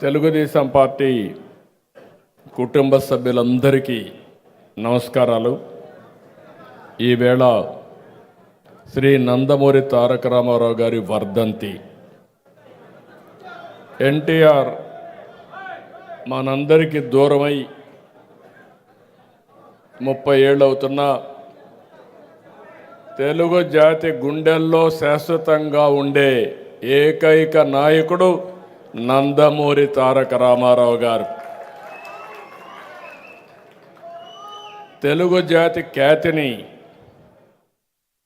Telugu Desam party కుటుంబ సభ్యులందరికీ నమస్కారాలు. ఈవేళ శ్రీ నందమూరి తారక రామారావు గారి వర్ధంతి. ఎన్టీఆర్ మనందరికీ దూరమై 30 ఏళ్ళు అవుతున్నా తెలుగు జాతి గుండెల్లో శాశ్వతంగా ఉండే ఏకైక నాయకుడు నందమూరి తారక రామారావు గారు. తెలుగు జాతి ఖ్యాతిని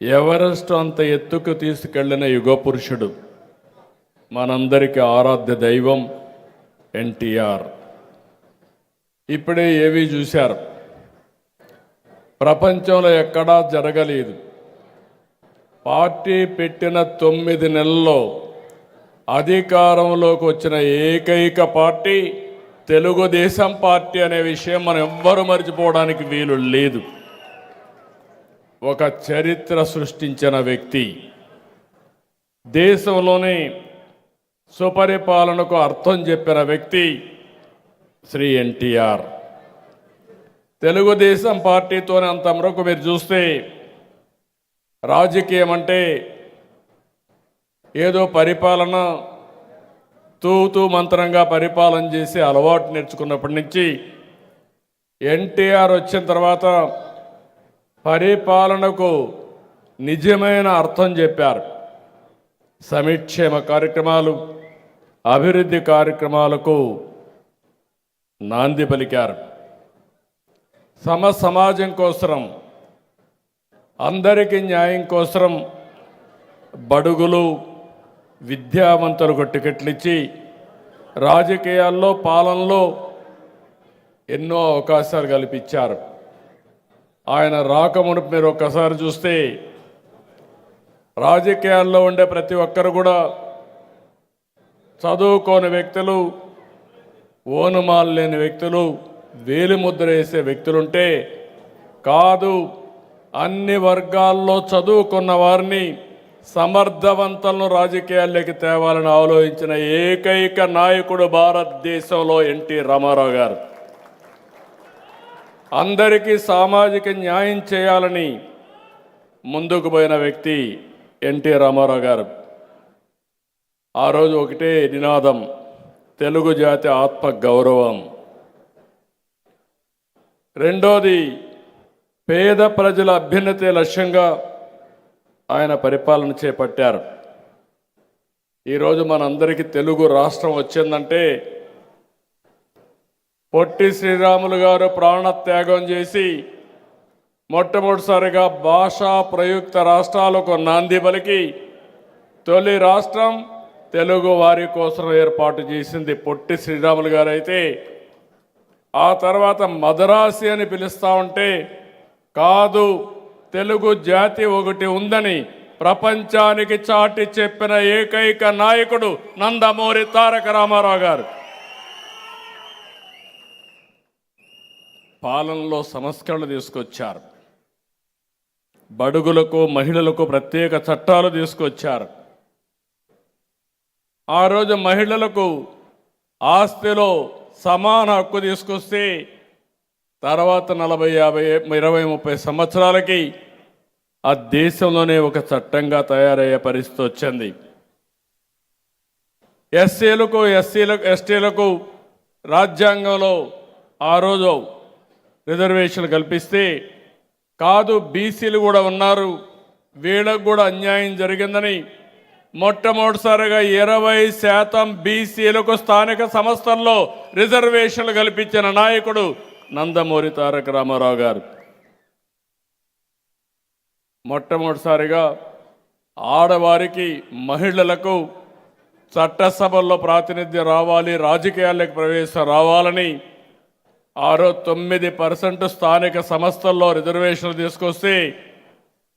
ఎవరెస్ట్ అంత ఎత్తుకు తీసుకెళ్లిన యుగ పురుషుడు, మనందరికీ ఆరాధ్య దైవం ఎన్టీఆర్. ఇప్పుడే ఏవి చూశారు, ప్రపంచంలో ఎక్కడా జరగలేదు. పార్టీ పెట్టిన 9 నెలల్లో అధికారంలోకి వచ్చిన ఏకైక పార్టీ తెలుగుదేశం పార్టీ అనే విషయం మనం ఎవ్వరూ మర్చిపోవడానికి వీలు లేదు. ఒక చరిత్ర సృష్టించిన వ్యక్తి, దేశంలోనే సుపరిపాలనకు అర్థం చెప్పిన వ్యక్తి శ్రీ ఎన్టీఆర్. తెలుగుదేశం పార్టీతోనే అంతవరకు మీరు చూస్తే రాజకీయం అంటే ఏదో పరిపాలన తూతూ మంత్రంగా పరిపాలన చేసి అలవాటు నేర్చుకున్నప్పటి నుంచి ఎన్టీఆర్ వచ్చిన తర్వాత పరిపాలనకు నిజమైన అర్థం చెప్పారు. సంక్షేమ కార్యక్రమాలు, అభివృద్ధి కార్యక్రమాలకు నాంది పలికారు. సమాజం కోసం, అందరికీ న్యాయం కోసం బడుగులు, విద్యావంతులకు టికెట్లు ఇచ్చి రాజకీయాల్లో, పాలనలో ఎన్నో అవకాశాలు కల్పించారు. ఆయన రాకమునుపు మీరు ఒక్కసారి చూస్తే రాజకీయాల్లో ఉండే ప్రతి ఒక్కరు కూడా చదువుకోని వ్యక్తులు, ఓనుమాలు లేని వ్యక్తులు, వేలిముద్ర వేసే వ్యక్తులుంటే కాదు, అన్ని వర్గాల్లో చదువుకున్న వారిని సమర్థవంతులను రాజకీయాల్లోకి తేవాలని ఆలోచించిన ఏకైక నాయకుడు భారతదేశంలో ఎన్టీ రామారావు గారు. అందరికీ సామాజిక న్యాయం చేయాలని ముందుకు పోయిన వ్యక్తి ఎన్టీ రామారావు గారు. ఆ రోజు ఒకటే నినాదం, తెలుగు జాతి ఆత్మ గౌరవం. రెండోది, పేద ప్రజల అభ్యున్నతి లక్ష్యంగా ఆయన పరిపాలన చేపట్టారు. ఈరోజు మనందరికీ తెలుగు రాష్ట్రం వచ్చిందంటే పొట్టి శ్రీరాములు గారు ప్రాణత్యాగం చేసి మొట్టమొదటిసారిగా భాషా ప్రయుక్త రాష్ట్రాలకు నాంది పలికి తొలి రాష్ట్రం తెలుగు వారి కోసం ఏర్పాటు చేసింది పొట్టి శ్రీరాములు గారు అయితే, ఆ తర్వాత మదరాసి అని పిలుస్తూ ఉంటే కాదు, తెలుగు జాతి ఒకటి ఉందని ప్రపంచానికి చాటి చెప్పిన ఏకైక నాయకుడు నందమూరి తారక రామారావు గారు. పాలనలో సంస్కరణలు తీసుకొచ్చారు. బడుగులకు, మహిళలకు ప్రత్యేక చట్టాలు తీసుకొచ్చారు. ఆ రోజు మహిళలకు ఆస్తిలో సమాన హక్కు తీసుకొస్తే తర్వాత 40, 50, 20, 30 సంవత్సరాలకి ఆ దేశంలోనే ఒక చట్టంగా తయారయ్యే పరిస్థితి వచ్చింది. ఎస్సీలకు, ఎస్టీలకు రాజ్యాంగంలో ఆ రోజు రిజర్వేషన్లు కల్పిస్తే కాదు, బీసీలు కూడా ఉన్నారు, వీళ్ళకు కూడా అన్యాయం జరిగిందని మొట్టమొదటిసారిగా 20% బీసీలకు స్థానిక సంస్థల్లో రిజర్వేషన్లు కల్పించిన నాయకుడు నందమూరి తారక రామారావు గారు. మొట్టమొదటిసారిగా ఆడవారికి, మహిళలకు చట్టసభల్లో ప్రాతినిధ్యం రావాలి, రాజకీయాలకు ప్రవేశం రావాలని ఆ రోజు 9% స్థానిక సంస్థల్లో రిజర్వేషన్లు తీసుకొస్తే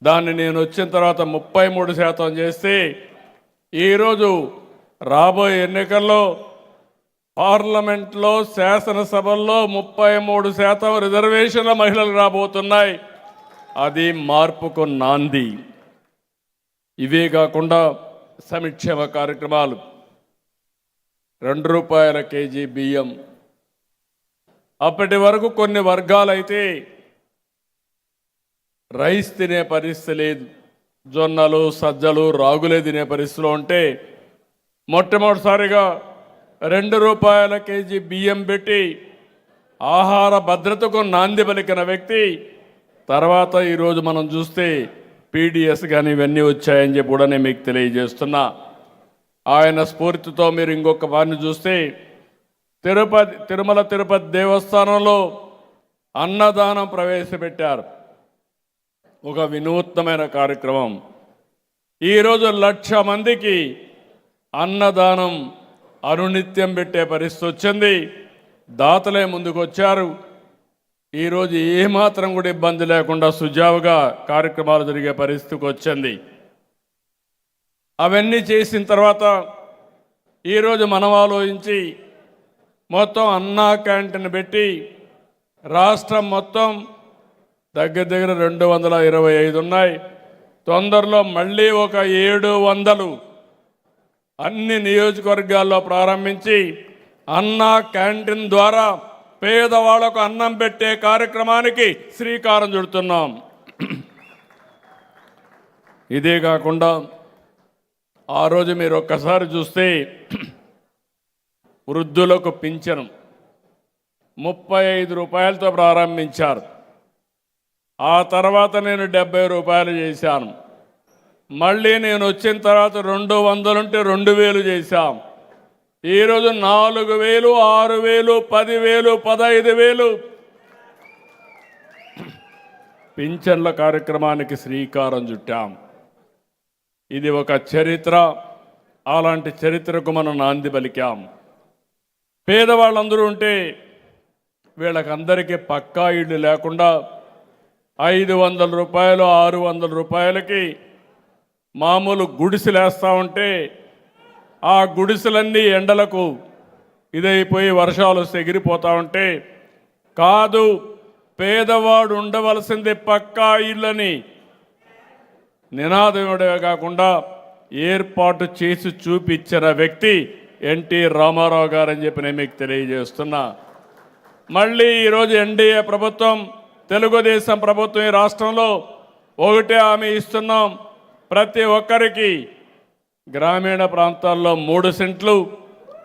దాన్ని నేను వచ్చిన తర్వాత 33% చేస్తే ఈరోజు రాబోయే ఎన్నికల్లో పార్లమెంట్లో, శాసనసభల్లో 33% రిజర్వేషన్ల మహిళలు రాబోతున్నాయి. అది మార్పుకు నాంది. ఇవే కాకుండా సంక్షేమ కార్యక్రమాలు రూపాయల కేజీ బియ్యం. అప్పటి వరకు కొన్ని వర్గాలైతే రైస్ తినే పరిస్థితి లేదు, జొన్నలు సజ్జలు రాగులే తినే పరిస్థితిలో ఉంటే మొట్టమొదటిసారిగా రూపాయల కేజీ బియ్యం పెట్టి ఆహార భద్రతకు నాంది పలికిన వ్యక్తి. తర్వాత ఈరోజు మనం చూస్తే పీడిఎస్ కానీ ఇవన్నీ వచ్చాయని చెప్పి కూడా నేను మీకు తెలియజేస్తున్నా. ఆయన స్ఫూర్తితో మీరు ఇంకొక వారిని చూస్తే తిరుమల తిరుపతి దేవస్థానంలో అన్నదానం ప్రవేశపెట్టారు. ఒక వినూత్నమైన కార్యక్రమం. ఈరోజు 1,00,000 మందికి అన్నదానం అనునిత్యం పెట్టే పరిస్థితి వచ్చింది. దాతలే ముందుకు వచ్చారు. ఈరోజు ఏమాత్రం కూడా ఇబ్బంది లేకుండా సుజావుగా కార్యక్రమాలు జరిగే పరిస్థితికి వచ్చింది. అవన్నీ చేసిన తర్వాత ఈరోజు మనం ఆలోచించి మొత్తం అన్నా క్యాంటీన్ పెట్టి రాష్ట్రం మొత్తం దగ్గర దగ్గర 225 ఉన్నాయి. తొందరలో మళ్ళీ ఒక 700 అన్ని నియోజకవర్గాల్లో ప్రారంభించి అన్నా క్యాంటీన్ ద్వారా పేదవాళ్లకు అన్నం పెట్టే కార్యక్రమానికి శ్రీకారం చుడుతున్నాం. ఇదే కాకుండా ఆ రోజు మీరు ఒక్కసారి చూస్తే వృద్ధులకు పింఛను 35 రూపాయలతో ప్రారంభించారు. ఆ తర్వాత నేను 70 రూపాయలు చేశాను. మళ్ళీ నేను వచ్చిన తర్వాత 200 ఉంటే 2,000 చేశాం. ఈరోజు 4,000, 6,000, 10,000, 15,000 పింఛన్ల కార్యక్రమానికి శ్రీకారం చుట్టాం. ఇది ఒక చరిత్ర. అలాంటి చరిత్రకు మనం నాంది పలికాం. పేదవాళ్ళందరూ ఉంటే వీళ్ళకందరికీ పక్కా ఇళ్ళు లేకుండా 500 రూపాయలు 600 రూపాయలకి మామూలు గుడిసెలేస్తూ ఉంటే ఆ గుడిసెలన్నీ ఎండలకు ఇదైపోయి వర్షాలు ఎగిరిపోతూ ఉంటే కాదు, పేదవాడు ఉండవలసింది పక్కా ఇళ్ళని నినాదమే కాకుండా ఏర్పాటు చేసి చూపించిన వ్యక్తి ఎన్టీ రామారావు గారని చెప్పి నేను మీకు తెలియజేస్తున్నా. మళ్ళీ ఈరోజు ఎన్డీఏ ప్రభుత్వం, తెలుగుదేశం ప్రభుత్వం ఈ రాష్ట్రంలో ఒకటే హామీ ఇస్తున్నాం. ప్రతి ఒక్కరికి గ్రామీణ ప్రాంతాల్లో 3 సెంట్లు,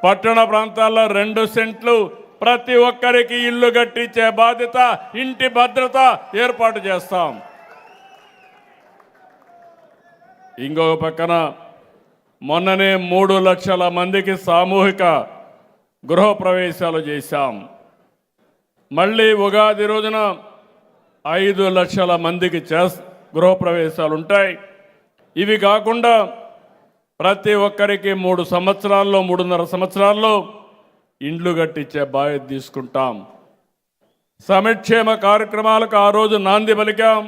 పట్టణ ప్రాంతాల్లో 2 సెంట్లు, ప్రతి ఒక్కరికి ఇల్లు కట్టించే బాధ్యత, ఇంటి భద్రత ఏర్పాటు చేస్తాం. ఇంకొక పక్కన మొన్ననే 3 లక్షల మందికి సామూహిక గృహప్రవేశాలు చేశాం. మళ్ళీ ఉగాది రోజున 5 లక్షల మందికి గృహప్రవేశాలు ఉంటాయి. ఇవి కాకుండా ప్రతి ఒక్కరికి 3 సంవత్సరాల్లో 3.5 సంవత్సరాల్లో ఇండ్లు కట్టించే బాధ్యత తీసుకుంటాం. సంక్షేమ కార్యక్రమాలకు ఆ రోజు నాంది పలికాం.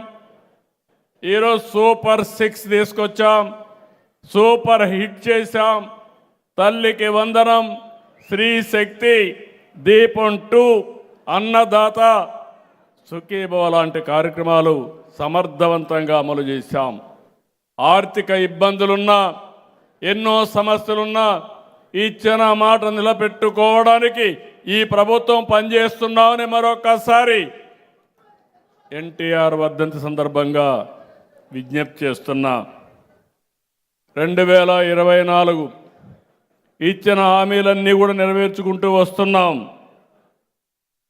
ఈరోజు సూపర్ 6 తీసుకొచ్చాం, సూపర్ హిట్ చేశాం. తల్లికి వందనం, స్త్రీ శక్తి, దీపం 2, అన్నదాత, సుఖీభవ లాంటి కార్యక్రమాలు సమర్థవంతంగా అమలు చేశాం. ఆర్థిక ఇబ్బందులున్నా, ఎన్నో సమస్యలున్నా ఇచ్చిన మాట నిలబెట్టుకోవడానికి ఈ ప్రభుత్వం పనిచేస్తున్నామని మరొకసారి ఎన్టీఆర్ వర్ధంతి సందర్భంగా విజ్ఞప్తి చేస్తున్నా. 2024 ఇచ్చిన హామీలన్నీ కూడా నెరవేర్చుకుంటూ వస్తున్నాం.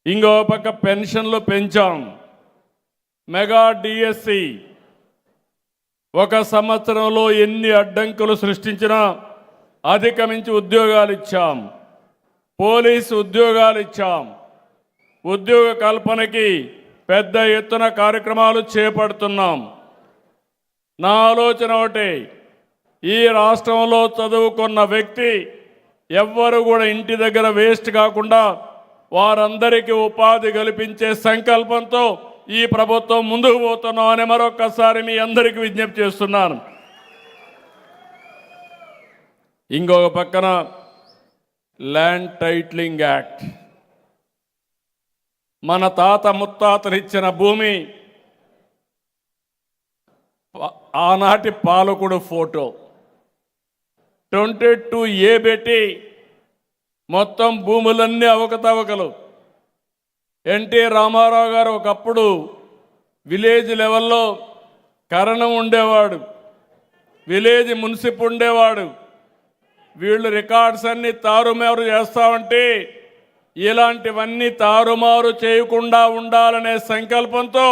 ఇంకో పక్క పెన్షన్లు పెంచాం. మెగా డిఎస్సి ఒక సంవత్సరంలో ఎన్ని అడ్డంకులు సృష్టించినా అధిగమించి ఉద్యోగాలు ఇచ్చాం. పోలీసు ఉద్యోగాలు ఇచ్చాం. ఉద్యోగ కల్పనకి పెద్ద ఎత్తున కార్యక్రమాలు చేపడుతున్నాం. నా ఆలోచన ఒకటి, ఈ రాష్ట్రంలో చదువుకున్న వ్యక్తి ఎవ్వరు కూడా ఇంటి దగ్గర వేస్ట్ కాకుండా వారందరికీ ఉపాధి కల్పించే సంకల్పంతో ఈ ప్రభుత్వం ముందుకు పోతున్నామని మరొకసారి మీ అందరికీ విజ్ఞప్తి చేస్తున్నాను. ఇంకొక పక్కన ల్యాండ్ టైటిలింగ్ యాక్ట్, మన తాత ముత్తాతలు ఇచ్చిన భూమి, ఆనాటి పాలకుడు ఫోటో 22A పెట్టి మొత్తం భూములన్నీ అవకతవకలు. ఎన్టీ రామారావు గారు ఒకప్పుడు విలేజ్ లెవెల్లో కరణం ఉండేవాడు, విలేజ్ మున్సిప్ ఉండేవాడు. వీళ్ళు రికార్డ్స్ అన్ని తారుమారు చేస్తామంటే ఇలాంటివన్నీ తారుమారు చేయకుండా ఉండాలనే సంకల్పంతో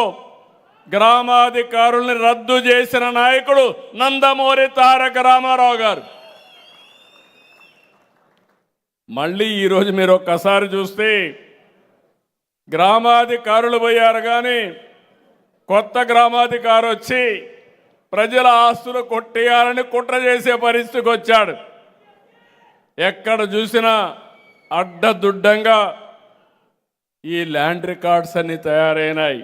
గ్రామాధికారుల్ని రద్దు చేసిన నాయకుడు నందమూరి తారక రామారావు గారు. మళ్ళీ ఈరోజు మీరు ఒక్కసారి చూస్తే గ్రామాధికారులు పోయారు, కానీ కొత్త గ్రామాధికారి వచ్చి ప్రజల ఆస్తులు కొట్టేయాలని కుట్ర చేసే పరిస్థితికి వచ్చాడు. ఎక్కడ చూసినా అడ్డదుడ్డంగా ఈ ల్యాండ్ రికార్డ్స్ అన్ని తయారైనాయి.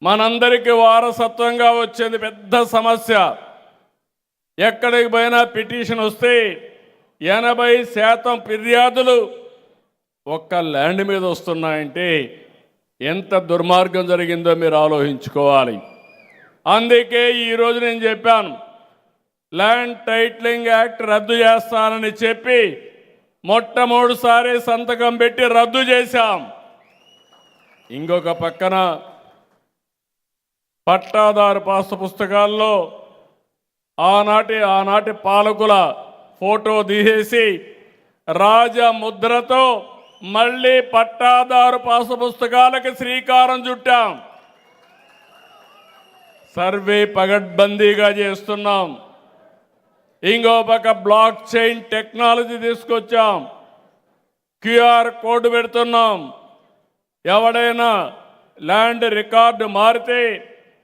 మనందరికీ వారసత్వంగా వచ్చేది పెద్ద సమస్య. ఎక్కడికి పోయినా పిటిషన్ వస్తే 80% ఫిర్యాదులు ఒక్క ల్యాండ్ మీద వస్తున్నాయంటే ఎంత దుర్మార్గం జరిగిందో మీరు ఆలోచించుకోవాలి. అందుకే ఈరోజు నేను చెప్పాను, ల్యాండ్ టైటిలింగ్ యాక్ట్ రద్దు చేస్తానని చెప్పి మొట్టమొదటిసారి సంతకం పెట్టి రద్దు చేశాం. ఇంకొక పక్కన పట్టాదారు పాసు పుస్తకాల్లో ఆనాటి పాలకుల ఫోటో తీసేసి రాజముద్రతో మళ్ళీ పట్టాదారు పాసు పుస్తకాలకు శ్రీకారం చుట్టాం. సర్వే పగడ్బందీగా చేస్తున్నాం. ఇంకో పక్క బ్లాక్ చైన్ టెక్నాలజీ తీసుకొచ్చాం. క్యూఆర్ కోడ్ పెడుతున్నాం. ఎవడైనా ల్యాండ్ రికార్డు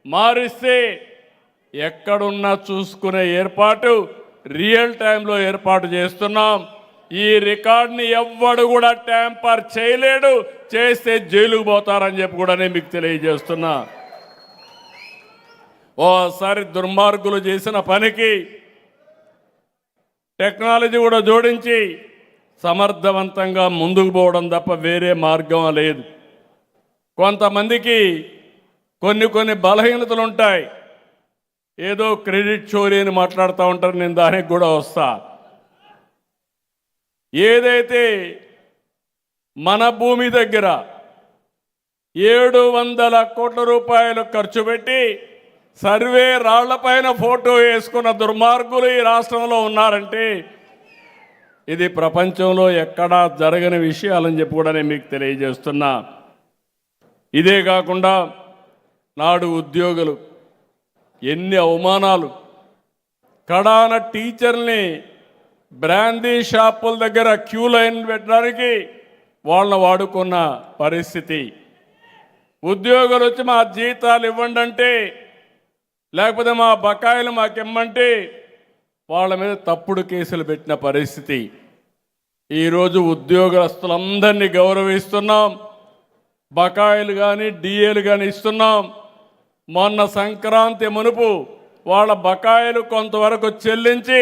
మారిస్తే ఎక్కడున్నా చూసుకునే ఏర్పాటు రియల్ టైంలో ఏర్పాటు చేస్తున్నాం. ఈ రికార్డుని ఎవ్వడు కూడా ట్యాంపర్ చేయలేడు, చేస్తే జైలుకు పోతారని చెప్పి కూడా నేను మీకు తెలియజేస్తున్నా. ఓసారి దుర్మార్గులు చేసిన పనికి టెక్నాలజీ కూడా జోడించి సమర్థవంతంగా ముందుకు పోవడం తప్ప వేరే మార్గం లేదు. కొంతమందికి కొన్ని బలహీనతలు ఉంటాయి. ఏదో క్రెడిట్ చోరీ అని మాట్లాడుతూ ఉంటారు, నేను దానికి కూడా వస్తా. ఏదైతే మన భూమి దగ్గర 700 కోట్ల రూపాయలు ఖర్చు పెట్టి సర్వే రాళ్లపైన ఫోటో వేసుకున్న దుర్మార్గులు ఈ రాష్ట్రంలో ఉన్నారంటే ఇది ప్రపంచంలో ఎక్కడా జరగని విషయాలని చెప్పి కూడా నేను మీకు తెలియజేస్తున్నా. ఇదే కాకుండా నాడు ఉద్యోగులు ఎన్ని అవమానాలు, కడాన టీచర్ని బ్రాందీ షాపుల దగ్గర క్యూ లైన్ పెట్టడానికి వాళ్ళని వాడుకున్న పరిస్థితి. ఉద్యోగులు వచ్చి మా జీతాలు ఇవ్వండి అంటే, లేకపోతే మా బకాయిలు మాకిమ్మంటే వాళ్ళ మీద తప్పుడు కేసులు పెట్టిన పరిస్థితి. ఈరోజు ఉద్యోగస్తులందరినీ గౌరవిస్తున్నాం. బకాయిలు కానీ డిఏలు కానీ ఇస్తున్నాం. మొన్న సంక్రాంతి మునుపు వాళ్ళ బకాయిలు కొంతవరకు చెల్లించి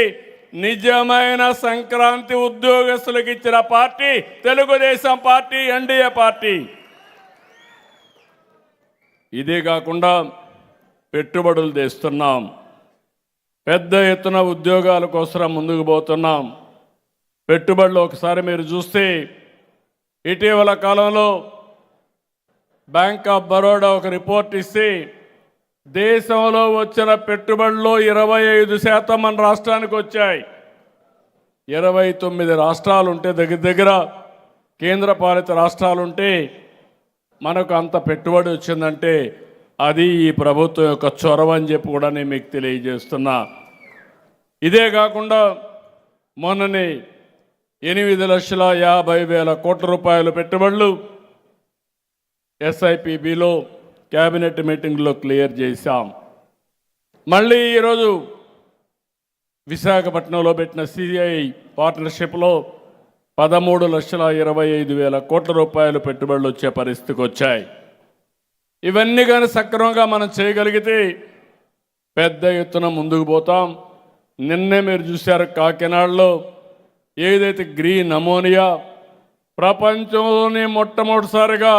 నిజమైన సంక్రాంతి ఉద్యోగస్తులకు ఇచ్చిన party Telugu Desam party, NDA party. ఇదే కాకుండా పెట్టుబడులు తెస్తున్నాం. పెద్ద ఎత్తున ఉద్యోగాల కోసం ముందుకు పోతున్నాం. పెట్టుబడులు ఒకసారి మీరు చూస్తే ఇటీవల కాలంలో బ్యాంక్ ఆఫ్ బరోడా ఒక రిపోర్ట్ ఇస్తే దేశంలో వచ్చిన పెట్టుబడుల్లో 25% మన రాష్ట్రానికి వచ్చాయి. 29 రాష్ట్రాలు ఉంటే దగ్గర కేంద్ర పాలిత రాష్ట్రాలు ఉంటే మనకు అంత పెట్టుబడి వచ్చిందంటే అది ఈ ప్రభుత్వం యొక్క చొరవ అని చెప్పి కూడా నేను మీకు తెలియజేస్తున్నా. ఇదే కాకుండా మొన్ననే 8,50,000 కోట్ల రూపాయల పెట్టుబడులు SIPBలో క్యాబినెట్ మీటింగ్లో క్లియర్ చేశాం. మళ్ళీ ఈరోజు విశాఖపట్నంలో పెట్టిన CI పార్ట్నర్షిప్లో 13,25,000 కోట్ల రూపాయలు పెట్టుబడులు వచ్చే పరిస్థితికి వచ్చాయి. ఇవన్నీ కానీ సక్రమంగా మనం చేయగలిగితే పెద్ద ఎత్తున ముందుకు పోతాం. నిన్నే మీరు చూశారు కాకినాడలో ఏదైతే గ్రీన్ అమోనియా ప్రపంచంలోనే మొట్టమొదటిసారిగా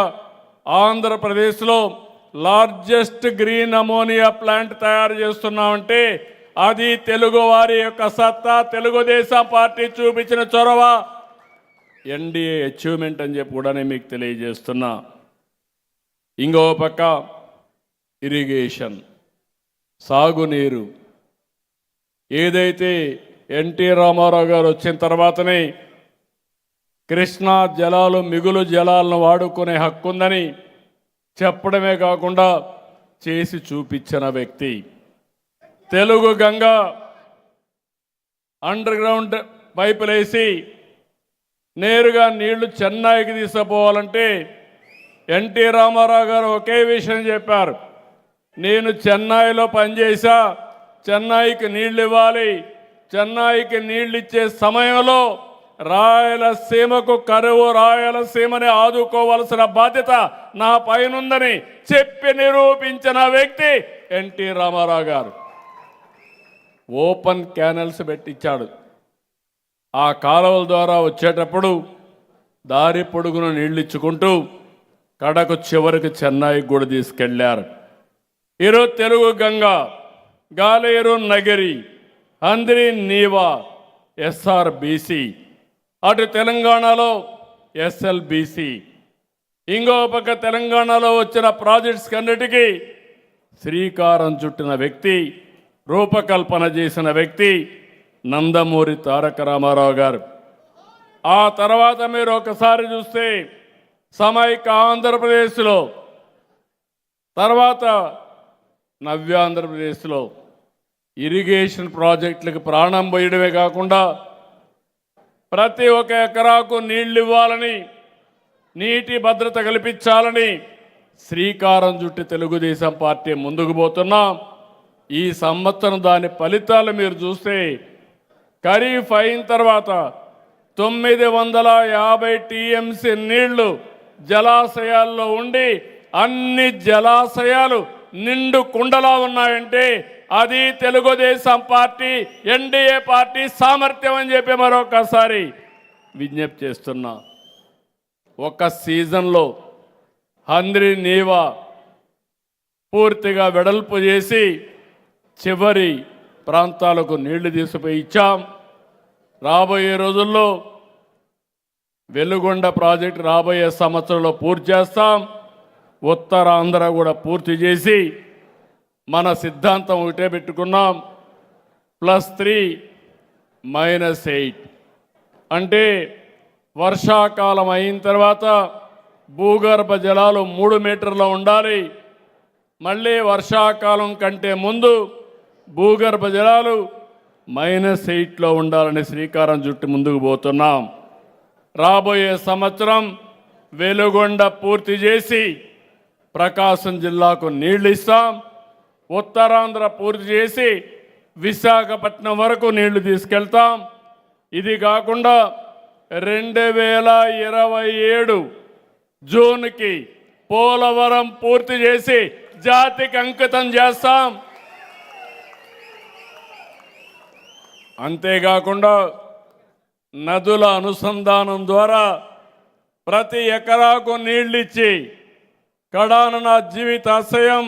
ఆంధ్రప్రదేశ్లో లార్జెస్ట్ గ్రీన్ అమోనియా ప్లాంట్ తయారు చేస్తున్నామంటే అది తెలుగు వారి యొక్క సత్తా, తెలుగుదేశం పార్టీ చూపించిన చొరవ. ఎన్డీఏ అచీవ్మెంట్ అని చెప్పి కూడా నేను మీకు తెలియజేస్తున్నా. ఇంకో పక్క ఇరిగేషన్, సాగునీరు. ఏదైతే ఎన్టీ రామారావు గారు వచ్చిన తర్వాతనే కృష్ణా జలాలు మిగులు జలాలను వాడుకునే హక్కు ఉందని చెప్పడమే కాకుండా చేసి చూపించిన వ్యక్తి. తెలుగు గంగ అండర్ గ్రౌండ్ పైపులేసి నేరుగా నీళ్లు చెన్నైకి తీసుకుపోవాలంటే ఎన్టీ రామారావు గారు ఒకే విషయం చెప్పారు, నేను చెన్నైలో పనిచేశా, చెన్నైకి నీళ్ళు ఇవ్వాలి, చెన్నైకి నీళ్ళు ఇచ్చే సమయంలో రాయలసీమకు కరువు, రాయలసీమని ఆదుకోవాల్సిన బాధ్యత నా పైనుందని చెప్పి నిరూపించిన వ్యక్తి ఎన్టీ రామారావు గారు. ఓపెన్ క్యానల్స్ పెట్టించాడు. ఆ కాలువల ద్వారా వచ్చేటప్పుడు దారి పొడుగున నీళ్ళు ఇచ్చుకుంటూ కడకు చివరికి చెన్నైకి కూడా తీసుకెళ్లారు. ఈరోజు తెలుగు గంగ, గాలేరు నగరి, అంద్రి నీవా, ఎస్ఆర్బీసీ, అటు తెలంగాణలో ఎస్ఎల్బీసీ, ఇంకో పక్క తెలంగాణలో వచ్చిన ప్రాజెక్ట్స్ కన్నిటికీ శ్రీకారం చుట్టిన వ్యక్తి, రూపకల్పన చేసిన వ్యక్తి నందమూరి తారక రామారావు గారు. ఆ తర్వాత మీరు ఒకసారి చూస్తే సమైక్య ఆంధ్రప్రదేశ్లో, తర్వాత నవ్యాంధ్రప్రదేశ్లో ఇరిగేషన్ ప్రాజెక్టులకు ప్రాణం పోయడమే కాకుండా ప్రతి ఒక్క ఎకరాకు నీళ్లు ఇవ్వాలని, నీటి భద్రత కల్పించాలని శ్రీకారం చుట్టి తెలుగుదేశం పార్టీ ముందుకు పోతున్నాం. ఈ సంవత్సరం దాని ఫలితాలు మీరు చూస్తే ఖరీఫ్ అయిన తర్వాత 950 టీఎంసీ నీళ్లు జలాశయాల్లో ఉండి అన్ని జలాశయాలు నిండు కుండలా ఉన్నాయంటే అది తెలుగుదేశం పార్టీ, ఎన్డీఏ పార్టీ సామర్థ్యం అని చెప్పి మరొకసారి విజ్ఞప్తి చేస్తున్నా. ఒక సీజన్లో హంద్రి నీవా పూర్తిగా వెడల్పు చేసి చివరి ప్రాంతాలకు నీళ్లు తీసుకుపోయి ఇచ్చాం. రాబోయే రోజుల్లో వెలుగొండ ప్రాజెక్టు రాబోయే సంవత్సరంలో పూర్తి చేస్తాం. ఉత్తరాంధ్ర కూడా పూర్తి చేసి మన సిద్ధాంతం ఒకటే పెట్టుకున్నాం, +3 -8 అంటే వర్షాకాలం అయిన తర్వాత భూగర్భ జలాలు 3 మీటర్ల ఉండాలి. మళ్ళీ వర్షాకాలం కంటే ముందు భూగర్భ జలాలు -8లో ఉండాలని శ్రీకారం చుట్టి ముందుకు పోతున్నాం. రాబోయే సంవత్సరం వెలుగొండ పూర్తి చేసి ప్రకాశం జిల్లాకు నీళ్లు ఇస్తాం. ఉత్తరాంధ్ర పూర్తి చేసి విశాఖపట్నం వరకు నీళ్లు తీసుకెళ్తాం. ఇది కాకుండా 2027 జూన్కి పోలవరం పూర్తి చేసి జాతికి అంకితం చేస్తాం. అంతేకాకుండా నదుల అనుసంధానం ద్వారా ప్రతి ఎకరాకు నీళ్ళిచ్చి కడాన నా జీవితాశయం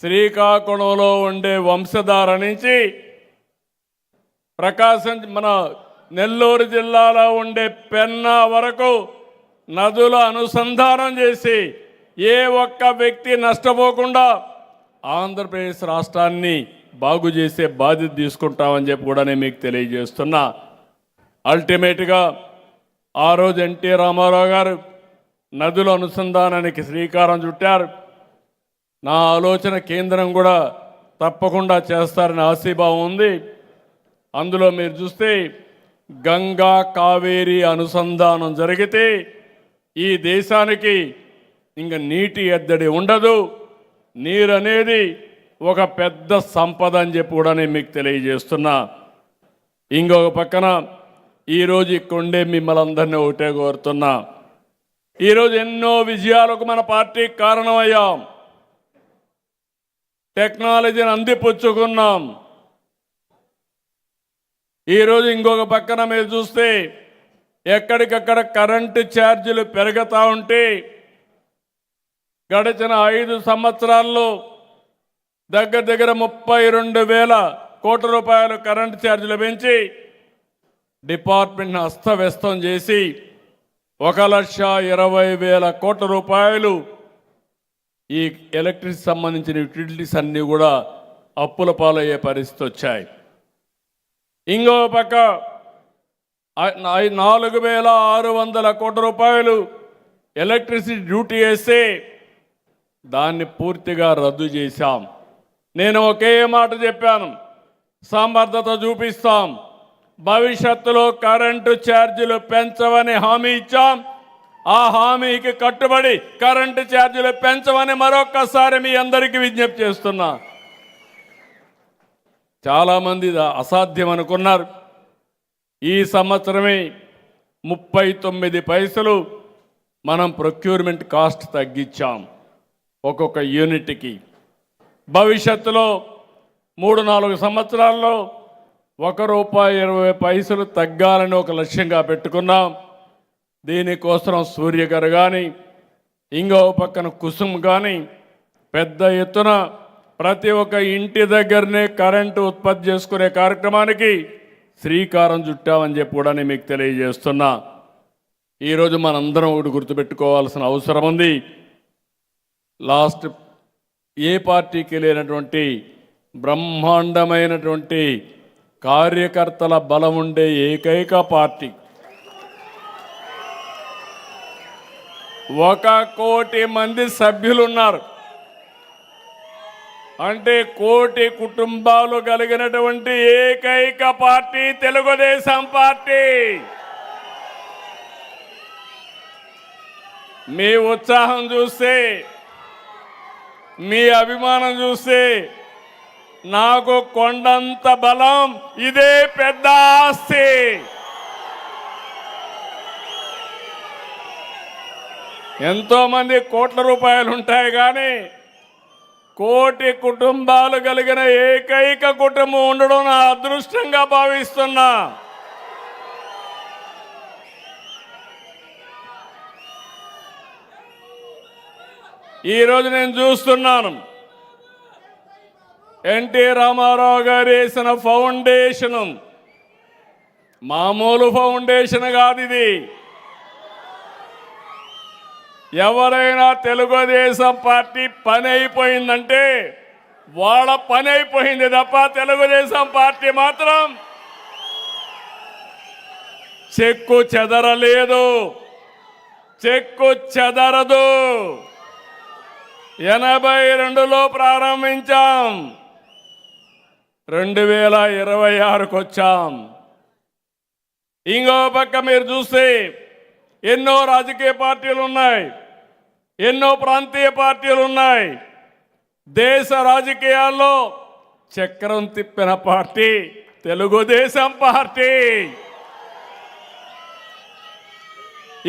శ్రీకాకుళంలో ఉండే వంశధార నుంచి ప్రకాశం మన నెల్లూరు జిల్లాలో ఉండే పెన్నా వరకు నదుల అనుసంధానం చేసి ఏ ఒక్క వ్యక్తి నష్టపోకుండా ఆంధ్రప్రదేశ్ రాష్ట్రాన్ని బాగు చేసే బాధ్యత తీసుకుంటామని చెప్పి కూడా నేను మీకు తెలియజేస్తున్నా. అల్టిమేట్గా ఆ రోజు ఎన్టీ రామారావు గారు నదుల అనుసంధానానికి శ్రీకారం చుట్టారు. నా ఆలోచన కేంద్రం కూడా తప్పకుండా చేస్తారని ఆశీభావం ఉంది. అందులో మీరు చూస్తే గంగా కావేరీ అనుసంధానం జరిగితే ఈ దేశానికి ఇంక నీటి ఎద్దడి ఉండదు. నీరు అనేది ఒక పెద్ద సంపద అని చెప్పి కూడా నేను మీకు తెలియజేస్తున్నా. ఇంకొక పక్కన ఈరోజు ఇక్కడే మిమ్మల్ని అందరినీ ఒకటే కోరుతున్నా, ఈరోజు ఎన్నో విజయాలకు మన పార్టీకి కారణమయ్యాం. టెక్నాలజీని అందిపుచ్చుకున్నాం. ఈరోజు ఇంకొక పక్కన మీరు చూస్తే ఎక్కడికక్కడ కరెంటు ఛార్జీలు పెరుగుతూ ఉంటే గడిచిన 5 సంవత్సరాల్లో దగ్గర 32,000 కోట్ల రూపాయలు కరెంటు ఛార్జీలు పెంచి డిపార్ట్మెంట్ని అస్తవ్యస్తం చేసి 1,20,000 కోట్ల రూపాయలు ఈ ఎలక్ట్రిసిటీ సంబంధించిన యూటిలిటీస్ అన్నీ కూడా అప్పుల పాలయ్యే పరిస్థితి వచ్చాయి. ఇంకో పక్క 4,600 కోట్ల రూపాయలు ఎలక్ట్రిసిటీ డ్యూటీ వేస్తే దాన్ని పూర్తిగా రద్దు చేశాం. నేను ఒకే మాట చెప్పాను, సమర్థత చూపిస్తాం, భవిష్యత్తులో కరెంటు ఛార్జీలు పెంచవని హామీ ఇచ్చాం. ఆ హామీకి కట్టుబడి కరెంటు ఛార్జీలు పెంచమని మరొక్కసారి మీ అందరికీ విజ్ఞప్తి చేస్తున్నా. చాలామంది అసాధ్యం అనుకున్నారు. ఈ సంవత్సరమే 39 పైసలు మనం ప్రొక్యూర్మెంట్ కాస్ట్ తగ్గించాం ఒక్కొక్క యూనిట్కి. భవిష్యత్తులో 3-4 సంవత్సరాల్లో ₹1.20 తగ్గాలని ఒక లక్ష్యంగా పెట్టుకున్నాం. దీనికోసం సూర్య గారు కానీ ఇంకో పక్కన కుసుమ్ కానీ పెద్ద ఎత్తున ప్రతి ఒక్క ఇంటి దగ్గరనే కరెంటు ఉత్పత్తి చేసుకునే కార్యక్రమానికి శ్రీకారం చుట్టామని చెప్పి కూడా నేను మీకు తెలియజేస్తున్నా. ఈరోజు మనందరం ఒకటి గుర్తుపెట్టుకోవాల్సిన అవసరం ఉంది. లాస్ట్ ఏ పార్టీకి లేనటువంటి బ్రహ్మాండమైనటువంటి కార్యకర్తల బలం ఉండే ఏకైక పార్టీ. 1 కోటి మంది సభ్యులున్నారు. అంటే 1 కోటి కుటుంబాలు కలిగినటువంటి ఏకైక పార్టీ తెలుగుదేశం పార్టీ. మీ ఉత్సాహం చూస్తే, మీ అభిమానం చూస్తే నాకు కొండంత బలం, ఇదే పెద్ద ఆస్తి. ఎంతో మంది కోట్ల రూపాయలు ఉంటాయి కానీ 1 కోటి కుటుంబాలు కలిగిన ఏకైక కుటుంబం ఉండడం నా అదృష్టంగా భావిస్తున్నా. ఈరోజు నేను చూస్తున్నాను, ఎన్టీ రామారావు గారు వేసిన ఫౌండేషన్ మామూలు ఫౌండేషన్ కాదు ఇది. ఎవరైనా తెలుగుదేశం పార్టీ పని అయిపోయిందంటే వాళ్ళ పని అయిపోయింది తప్ప తెలుగుదేశం పార్టీ మాత్రం చెక్కు చెదరలేదు, చెక్కు చెదరదు. 82లో ప్రారంభించాం, 2026కు వచ్చాం. ఇంకో పక్క మీరు చూస్తే ఎన్నో రాజకీయ పార్టీలు ఉన్నాయి, ఎన్నో ప్రాంతీయ పార్టీలు ఉన్నాయి. దేశ రాజకీయాల్లో చక్రం తిప్పిన పార్టీ తెలుగుదేశం పార్టీ.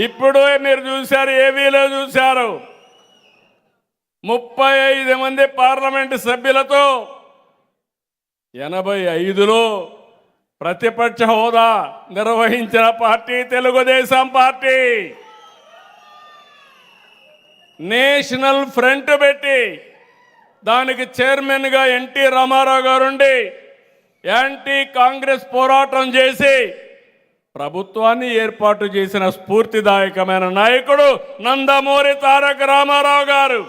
ఇప్పుడు మీరు చూశారు, ఏవీలో చూశారు, 35 మంది పార్లమెంటు సభ్యులతో 85లో ప్రతిపక్ష హోదా నిర్వహించిన party Telugu Desam party. National front పెట్టి దానికి చైర్మన్గా ఎన్టీ రామారావు గారుండి యాంటీ కాంగ్రెస్ పోరాటం చేసి ప్రభుత్వాన్ని ఏర్పాటు చేసిన స్ఫూర్తిదాయకమైన నాయకుడు నందమూరి తారక రామారావు గారు.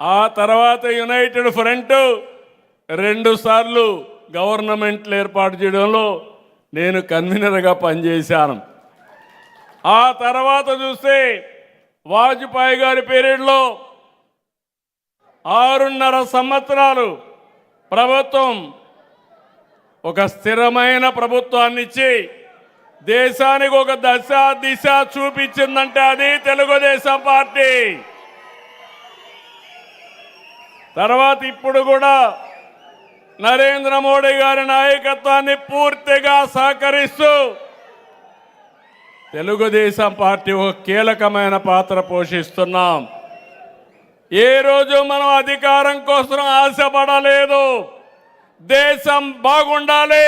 ఆ తర్వాత యునైటెడ్ ఫ్రంట్ 2 సార్లు గవర్నమెంట్లు ఏర్పాటు చేయడంలో నేను కన్వీనర్గా పనిచేశాను. ఆ తర్వాత చూస్తే వాజ్పేయి గారి పీరియడ్లో 6.5 సంవత్సరాలు ప్రభుత్వం ఒక స్థిరమైన ప్రభుత్వాన్ని ఇచ్చి దేశానికి ఒక దశ దిశ చూపించిందంటే అది తెలుగుదేశం పార్టీ. తర్వాత ఇప్పుడు కూడా నరేంద్ర మోడీ గారి నాయకత్వాన్ని పూర్తిగా సహకరిస్తూ తెలుగుదేశం పార్టీ ఒక కీలకమైన పాత్ర పోషిస్తున్నాం. ఏ రోజు మనం అధికారం కోసం ఆశపడలేదు. దేశం బాగుండాలి,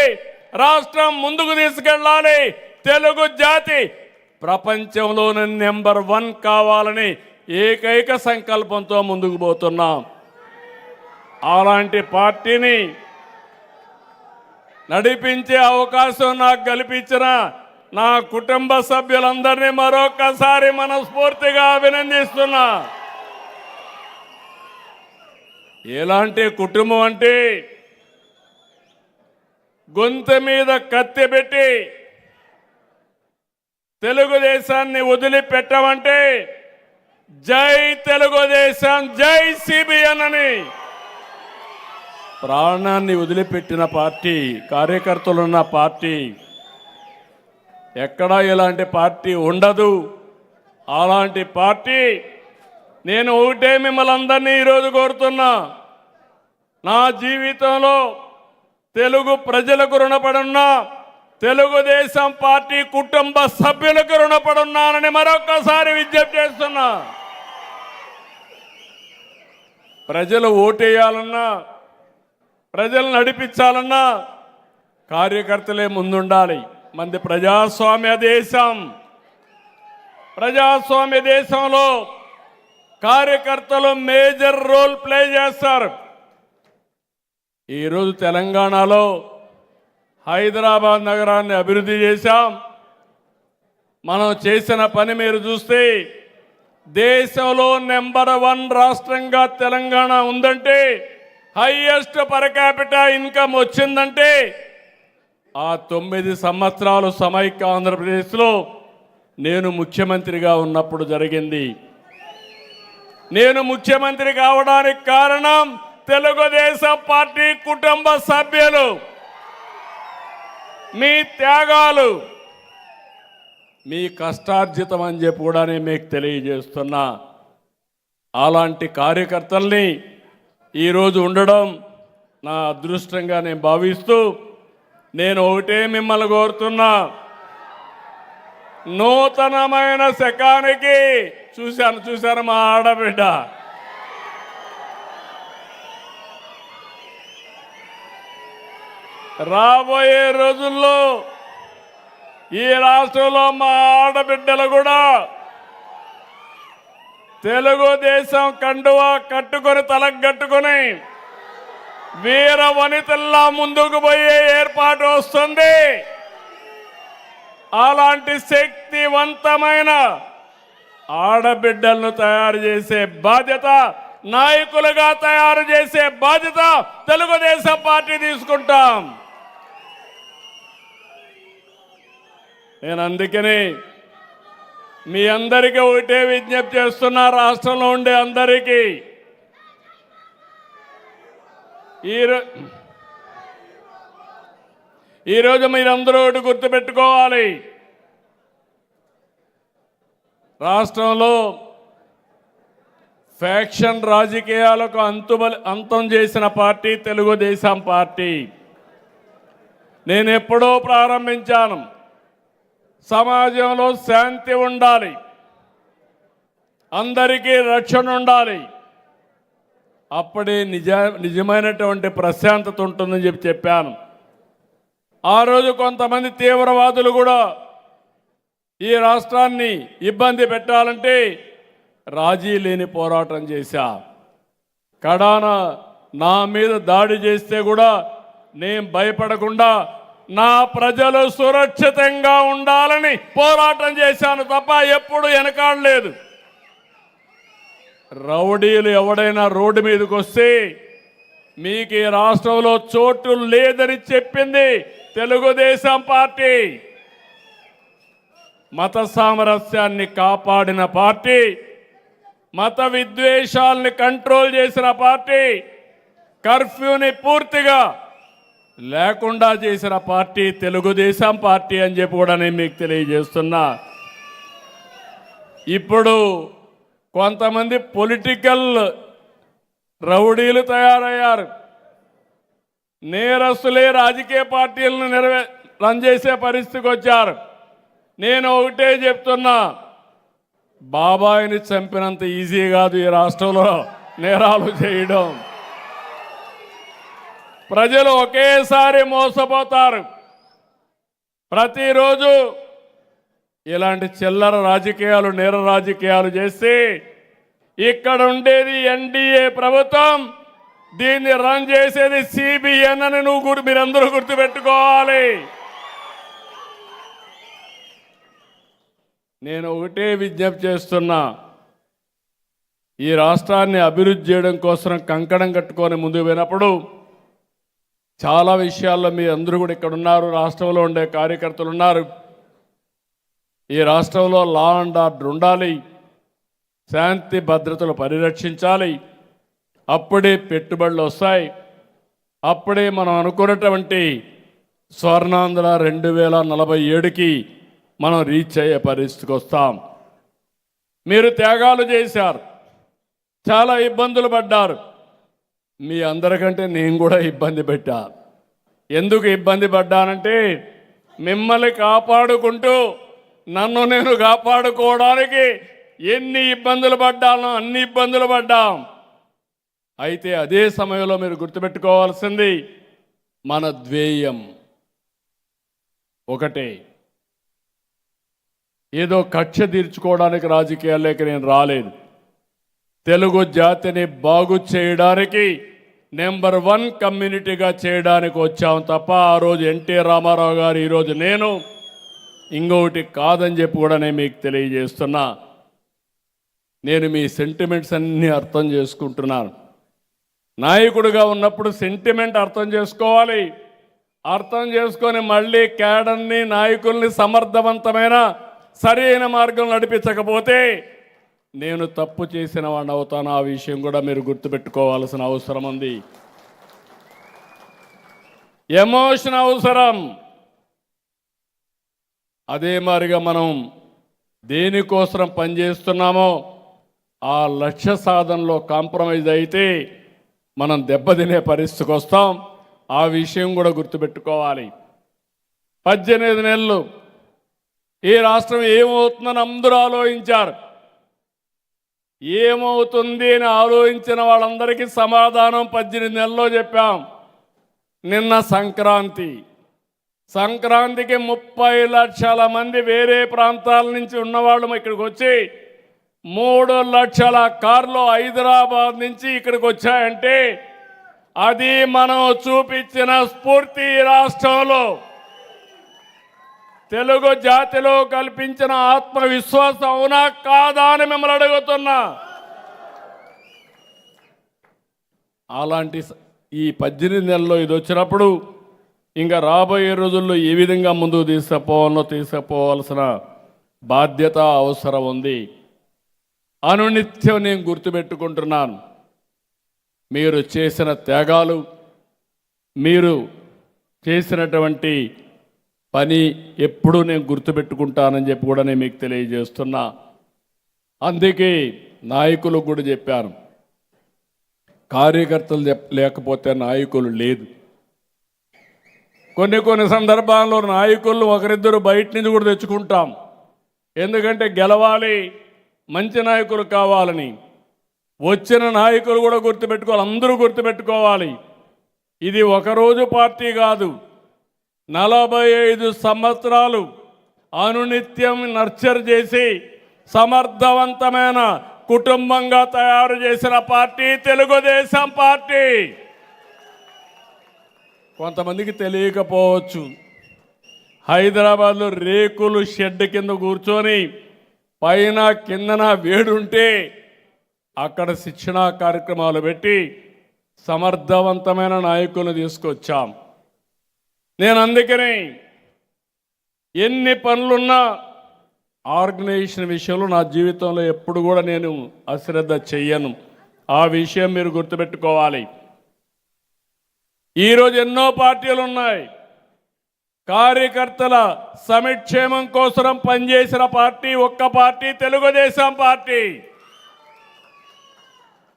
రాష్ట్రం ముందుకు తీసుకెళ్ళాలి, తెలుగు జాతి ప్రపంచంలోనే నెంబర్ 1 కావాలని ఏకైక సంకల్పంతో ముందుకు పోతున్నాం. అలాంటి పార్టీని నడిపించే అవకాశం నాకు కల్పించిన నా కుటుంబ సభ్యులందరినీ మరొకసారి మనస్ఫూర్తిగా అభినందిస్తున్నా. ఎలాంటి కుటుంబం అంటే గొంతు మీద కత్తి పెట్టి తెలుగుదేశాన్ని వదిలిపెట్టమంటే జై తెలుగుదేశం, జై సిబిఎన్ అని ప్రాణాన్ని వదిలిపెట్టిన పార్టీ, కార్యకర్తలున్న పార్టీ. ఎక్కడా ఇలాంటి పార్టీ ఉండదు. అలాంటి పార్టీ నేను ఒకటే మిమ్మల్ని అందరినీ ఈరోజు కోరుతున్నా, నా జీవితంలో తెలుగు ప్రజలకు రుణపడున్నా, తెలుగుదేశం పార్టీ కుటుంబ సభ్యులకు రుణపడున్నానని మరొకసారి విజ్ఞప్తి చేస్తున్నా. ప్రజలు ఓటేయాలన్నా, ప్రజలు నడిపించాలన్నా కార్యకర్తలే ముందుండాలి. మంది ప్రజాస్వామ్య దేశం. ప్రజాస్వామ్య దేశంలో కార్యకర్తలు మేజర్ రోల్ ప్లే చేస్తారు. ఈరోజు తెలంగాణలో హైదరాబాద్ నగరాన్ని అభివృద్ధి చేశాం. మనం చేసిన పని మీరు చూస్తే దేశంలో నెంబర్ 1 రాష్ట్రంగా తెలంగాణ ఉందంటే, హైయెస్ట్ పర్ క్యాపిటల్ ఇన్కమ్ వచ్చిందంటే ఆ 9 సంవత్సరాలు సమైక్య ఆంధ్రప్రదేశ్లో నేను ముఖ్యమంత్రిగా ఉన్నప్పుడు జరిగింది. నేను ముఖ్యమంత్రి కావడానికి కారణం తెలుగుదేశం పార్టీ కుటుంబ సభ్యులు, మీ త్యాగాలు, మీ కష్టార్జితం అని చెప్పి కూడా నేను మీకు తెలియజేస్తున్నా. అలాంటి కార్యకర్తల్ని ఈరోజు ఉండడం నా అదృష్టంగా నేను భావిస్తూ, నేను ఒకటే మిమ్మల్ని కోరుతున్నా, నూతనమైన శకానికి చూశాను మా ఆడబిడ్డ రాబోయే రోజుల్లో ఈ రాష్ట్రంలో మా ఆడబిడ్డలు కూడా తెలుగుదేశం కండువా కట్టుకొని తలగట్టుకొని వీర వనితల్లా ముందుకు పోయే ఏర్పాటు వస్తుంది. అలాంటి శక్తివంతమైన ఆడబిడ్డలను తయారు చేసే బాధ్యత, నాయకులుగా తయారు చేసే బాధ్యత తెలుగుదేశం పార్టీ తీసుకుంటాం. నేను అందుకని మీ అందరికీ ఒకటే విజ్ఞప్తి చేస్తున్నా, రాష్ట్రంలో ఉండే అందరికీ. ఈరోజు మీరందరూ ఒకటి గుర్తుపెట్టుకోవాలి, రాష్ట్రంలో ఫ్యాక్షన్ రాజకీయాలకు అంతం చేసిన పార్టీ తెలుగుదేశం పార్టీ. నేను ఎప్పుడో ప్రారంభించాను, సమాజంలో శాంతి ఉండాలి, అందరికీ రక్షణ ఉండాలి, అప్పుడే నిజమైనటువంటి ప్రశాంతత ఉంటుందని చెప్పాను. ఆ రోజు కొంతమంది తీవ్రవాదులు కూడా ఈ రాష్ట్రాన్ని ఇబ్బంది పెట్టాలంటే రాజీ లేని పోరాటం చేశా. కడాన నా మీద దాడి చేస్తే కూడా నేను భయపడకుండా నా ప్రజలు సురక్షితంగా ఉండాలని పోరాటం చేశాను తప్ప ఎప్పుడు వెనకాడలేదు. రౌడీలు ఎవడైనా రోడ్డు మీదకి వస్తే మీకు ఈ రాష్ట్రంలో చోటు లేదని చెప్పింది తెలుగుదేశం పార్టీ. మత సామరస్యాన్ని కాపాడిన పార్టీ, మత విద్వేషాలని కంట్రోల్ చేసిన పార్టీ, కర్ఫ్యూని పూర్తిగా లేకుండా చేసిన పార్టీ తెలుగుదేశం పార్టీ అని చెప్పి కూడా నేను మీకు తెలియజేస్తున్నా. ఇప్పుడు కొంతమంది పొలిటికల్ రౌడీలు తయారయ్యారు, నేరస్తులే రాజకీయ పార్టీలను రన్ చేసే పరిస్థితికి వచ్చారు. నేను ఒకటే చెప్తున్నా, బాబాయిని చంపినంత ఈజీ కాదు ఈ రాష్ట్రంలో నేరాలు చేయడం. ప్రజలు ఒకేసారి మోసపోతారు. ప్రతిరోజు ఇలాంటి చిల్లర రాజకీయాలు, నేర రాజకీయాలు చేస్తే ఇక్కడ ఉండేది ఎన్డీఏ ప్రభుత్వం, దీన్ని రన్ చేసేది సిబిఎన్ అని మీరందరూ గుర్తుపెట్టుకోవాలి. నేను ఒకటే విజ్ఞప్తి చేస్తున్నా, ఈ రాష్ట్రాన్ని అభివృద్ధి చేయడం కోసం కంకణం కట్టుకొని ముందుకు పోయినప్పుడు చాలా విషయాల్లో మీ అందరూ కూడా ఇక్కడ ఉన్నారు, రాష్ట్రంలో ఉండే కార్యకర్తలు ఉన్నారు. ఈ రాష్ట్రంలో లా అండ్ ఆర్డర్ ఉండాలి, శాంతి భద్రతలు పరిరక్షించాలి, అప్పుడే పెట్టుబడులు వస్తాయి, అప్పుడే మనం అనుకున్నటువంటి స్వర్ణాంధ్ర 2047కి మనం రీచ్ అయ్యే పరిస్థితికి వస్తాం. మీరు త్యాగాలు చేశారు, చాలా ఇబ్బందులు పడ్డారు. మీ అందరికంటే నేను కూడా ఇబ్బంది పెట్టా. ఎందుకు ఇబ్బంది పడ్డానంటే మిమ్మల్ని కాపాడుకుంటూ నన్ను నేను కాపాడుకోవడానికి ఎన్ని ఇబ్బందులు పడ్డానో అన్ని ఇబ్బందులు పడ్డాం. అయితే అదే సమయంలో మీరు గుర్తుపెట్టుకోవాల్సింది మన ధ్యేయం ఒకటే. ఏదో కక్ష తీర్చుకోవడానికి రాజకీయాల్లోకి నేను రాలేదు. తెలుగు జాతిని బాగు చేయడానికి నెంబర్ 1 కమ్యూనిటీగా చేయడానికి వచ్చాం తప్ప ఆ రోజు ఎన్టీ రామారావు గారు, ఈరోజు నేను ఇంకొకటి కాదని చెప్పి కూడా నేను మీకు తెలియజేస్తున్నా. నేను మీ సెంటిమెంట్స్ అన్నీ అర్థం చేసుకుంటున్నాను. నాయకుడిగా ఉన్నప్పుడు సెంటిమెంట్ అర్థం చేసుకోవాలి. అర్థం చేసుకొని మళ్ళీ క్యాడర్ని, నాయకుల్ని సమర్థవంతమైన సరైన మార్గం నడిపించకపోతే నేను తప్పు చేసిన వాడిని అవుతాను. ఆ విషయం కూడా మీరు గుర్తుపెట్టుకోవాల్సిన అవసరం ఉంది. ఎమోషన్ అవసరం. అదే మాదిరిగా మనం దేనికోసం పనిచేస్తున్నామో ఆ లక్ష్య సాధనలో కాంప్రమైజ్ అయితే మనం దెబ్బతినే పరిస్థితికి వస్తాం. ఆ విషయం కూడా గుర్తుపెట్టుకోవాలి. 18 నెలలు ఈ రాష్ట్రం ఏమవుతుందని అందరూ ఆలోచించారు. ఏమవుతుంది అని ఆలోచించిన వాళ్ళందరికీ సమాధానం 18 నెలల్లో చెప్పాం. నిన్న సంక్రాంతికి 30 లక్షల మంది వేరే ప్రాంతాల నుంచి ఉన్నవాళ్ళు ఇక్కడికి వచ్చి 3 లక్షల కార్లు హైదరాబాద్ నుంచి ఇక్కడికి వచ్చాయంటే అది మనం చూపించిన స్ఫూర్తి. రాష్ట్రంలో తెలుగు జాతిలో కల్పించిన ఆత్మవిశ్వాసం అవునా కాదా అని మిమ్మల్ని అడుగుతున్నా. అలాంటి ఈ 18 నెలల్లో ఇది వచ్చినప్పుడు ఇంకా రాబోయే రోజుల్లో ఏ విధంగా ముందుకు తీసుకుపోవాల్సిన బాధ్యత అవసరం ఉంది. అనునిత్యం నేను గుర్తుపెట్టుకుంటున్నాను. మీరు చేసిన త్యాగాలు, మీరు చేసినటువంటి పని ఎప్పుడూ నేను గుర్తుపెట్టుకుంటానని చెప్పి కూడా నేను మీకు తెలియజేస్తున్నా. అందుకే నాయకులకు కూడా చెప్పాను, కార్యకర్తలు లేకపోతే నాయకులు లేదు. కొన్ని సందర్భాల్లో నాయకులను ఒకరిద్దరు బయట నుంచి కూడా తెచ్చుకుంటాం. ఎందుకంటే గెలవాలి, మంచి నాయకులు కావాలని. వచ్చిన నాయకులు కూడా గుర్తుపెట్టుకోవాలి, అందరూ గుర్తుపెట్టుకోవాలి. ఇది ఒకరోజు పార్టీ కాదు, 45 సంవత్సరాలు అనునిత్యం నర్చర్ చేసి సమర్థవంతమైన కుటుంబంగా తయారు చేసిన పార్టీ తెలుగుదేశం పార్టీ. కొంతమందికి తెలియకపోవచ్చు, హైదరాబాద్లో రేకులు షెడ్ కింద కూర్చొని పైన కిందన వేడుంటే అక్కడ శిక్షణా కార్యక్రమాలు పెట్టి సమర్థవంతమైన నాయకులను తీసుకొచ్చాం. నేను అందుకని ఎన్ని పనులున్నా ఆర్గనైజేషన్ విషయంలో నా జీవితంలో ఎప్పుడు కూడా నేను అశ్రద్ధ చెయ్యను. ఆ విషయం మీరు గుర్తుపెట్టుకోవాలి. ఈరోజు ఎన్నో పార్టీలు ఉన్నాయి. కార్యకర్తల సమిక్షేమం కోసం పనిచేసిన పార్టీ ఒక్క పార్టీ తెలుగుదేశం పార్టీ.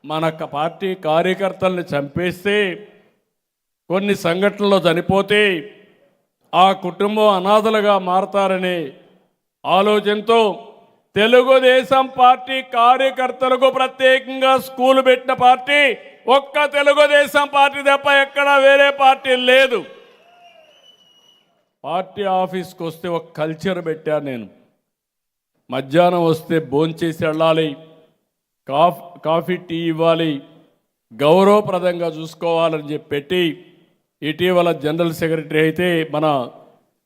మన పార్టీ కార్యకర్తల్ని చంపేస్తే, కొన్ని సంఘటనలో చనిపోతే ఆ కుటుంబం అనాథలుగా మారతారనే ఆలోచనతో తెలుగుదేశం పార్టీ కార్యకర్తలకు ప్రత్యేకంగా స్కూల్ పెట్టిన పార్టీ ఒక్క తెలుగుదేశం పార్టీ తప్ప ఎక్కడా వేరే పార్టీ లేదు. పార్టీ ఆఫీస్కి వస్తే ఒక కల్చర్ పెట్టాను నేను. మధ్యాహ్నం వస్తే భోంచేసి వెళ్ళాలి, కాఫీ టీ ఇవ్వాలి, గౌరవప్రదంగా చూసుకోవాలని చెప్పి పెట్టి ఇటీవల జనరల్ సెక్రటరీ అయితే మన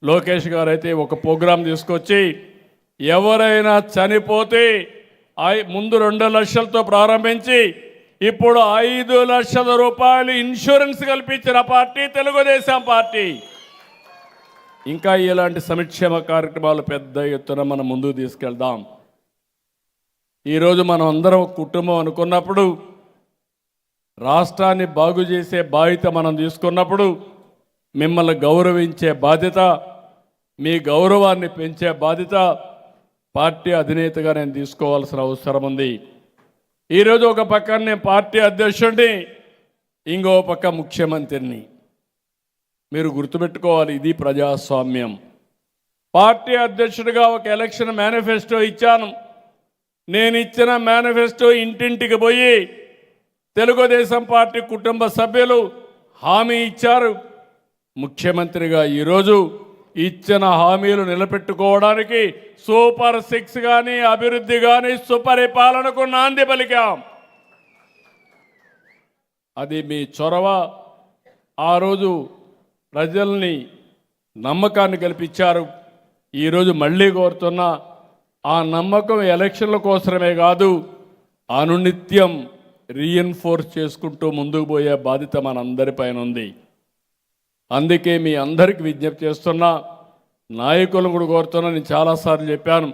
లోకేష్ గారు అయితే ఒక ప్రోగ్రాం తీసుకొచ్చి ఎవరైనా చనిపోతే ముందు 2 లక్షలతో ప్రారంభించి ఇప్పుడు 5 లక్షల రూపాయలు ఇన్సూరెన్స్ కల్పించిన పార్టీ తెలుగుదేశం పార్టీ. ఇంకా ఇలాంటి సంక్షేమ కార్యక్రమాలు పెద్ద ఎత్తున మనం ముందుకు తీసుకెళ్దాం. ఈరోజు మనం అందరం కుటుంబం అనుకున్నప్పుడు, రాష్ట్రాన్ని బాగు చేసే బాధ్యత మనం తీసుకున్నప్పుడు, మిమ్మల్ని గౌరవించే బాధ్యత, మీ గౌరవాన్ని పెంచే బాధ్యత పార్టీ అధినేతగా నేను తీసుకోవాల్సిన అవసరం ఉంది. ఈరోజు ఒక పక్క నేను పార్టీ అధ్యక్షుడిని, ఇంకో పక్క ముఖ్యమంత్రిని. మీరు గుర్తుపెట్టుకోవాలి, ఇది ప్రజాస్వామ్యం. పార్టీ అధ్యక్షుడిగా ఒక ఎలక్షన్ మేనిఫెస్టో ఇచ్చాను. నేను ఇచ్చిన మేనిఫెస్టో ఇంటింటికి పోయి తెలుగుదేశం పార్టీ కుటుంబ సభ్యులు హామీ ఇచ్చారు. ముఖ్యమంత్రిగా ఈరోజు ఇచ్చిన హామీలు నిలబెట్టుకోవడానికి సూపర్ 6 కానీ, అభివృద్ధి కానీ, సుపరిపాలనకు నాంది పలికాం. అది మీ చొరవ. ఆ రోజు ప్రజల్ని నమ్మకాన్ని కల్పించారు. ఈరోజు మళ్ళీ కోరుతున్నా, ఆ నమ్మకం ఎలక్షన్ల కోసమే కాదు, అనునిత్యం రీఎన్ఫోర్స్ చేసుకుంటూ ముందుకు పోయే బాధ్యత మనందరిపైన ఉంది. అందుకే మీ అందరికీ విజ్ఞప్తి చేస్తున్నా, నాయకులను కూడా కోరుతున్నా. నేను చాలాసార్లు చెప్పాను,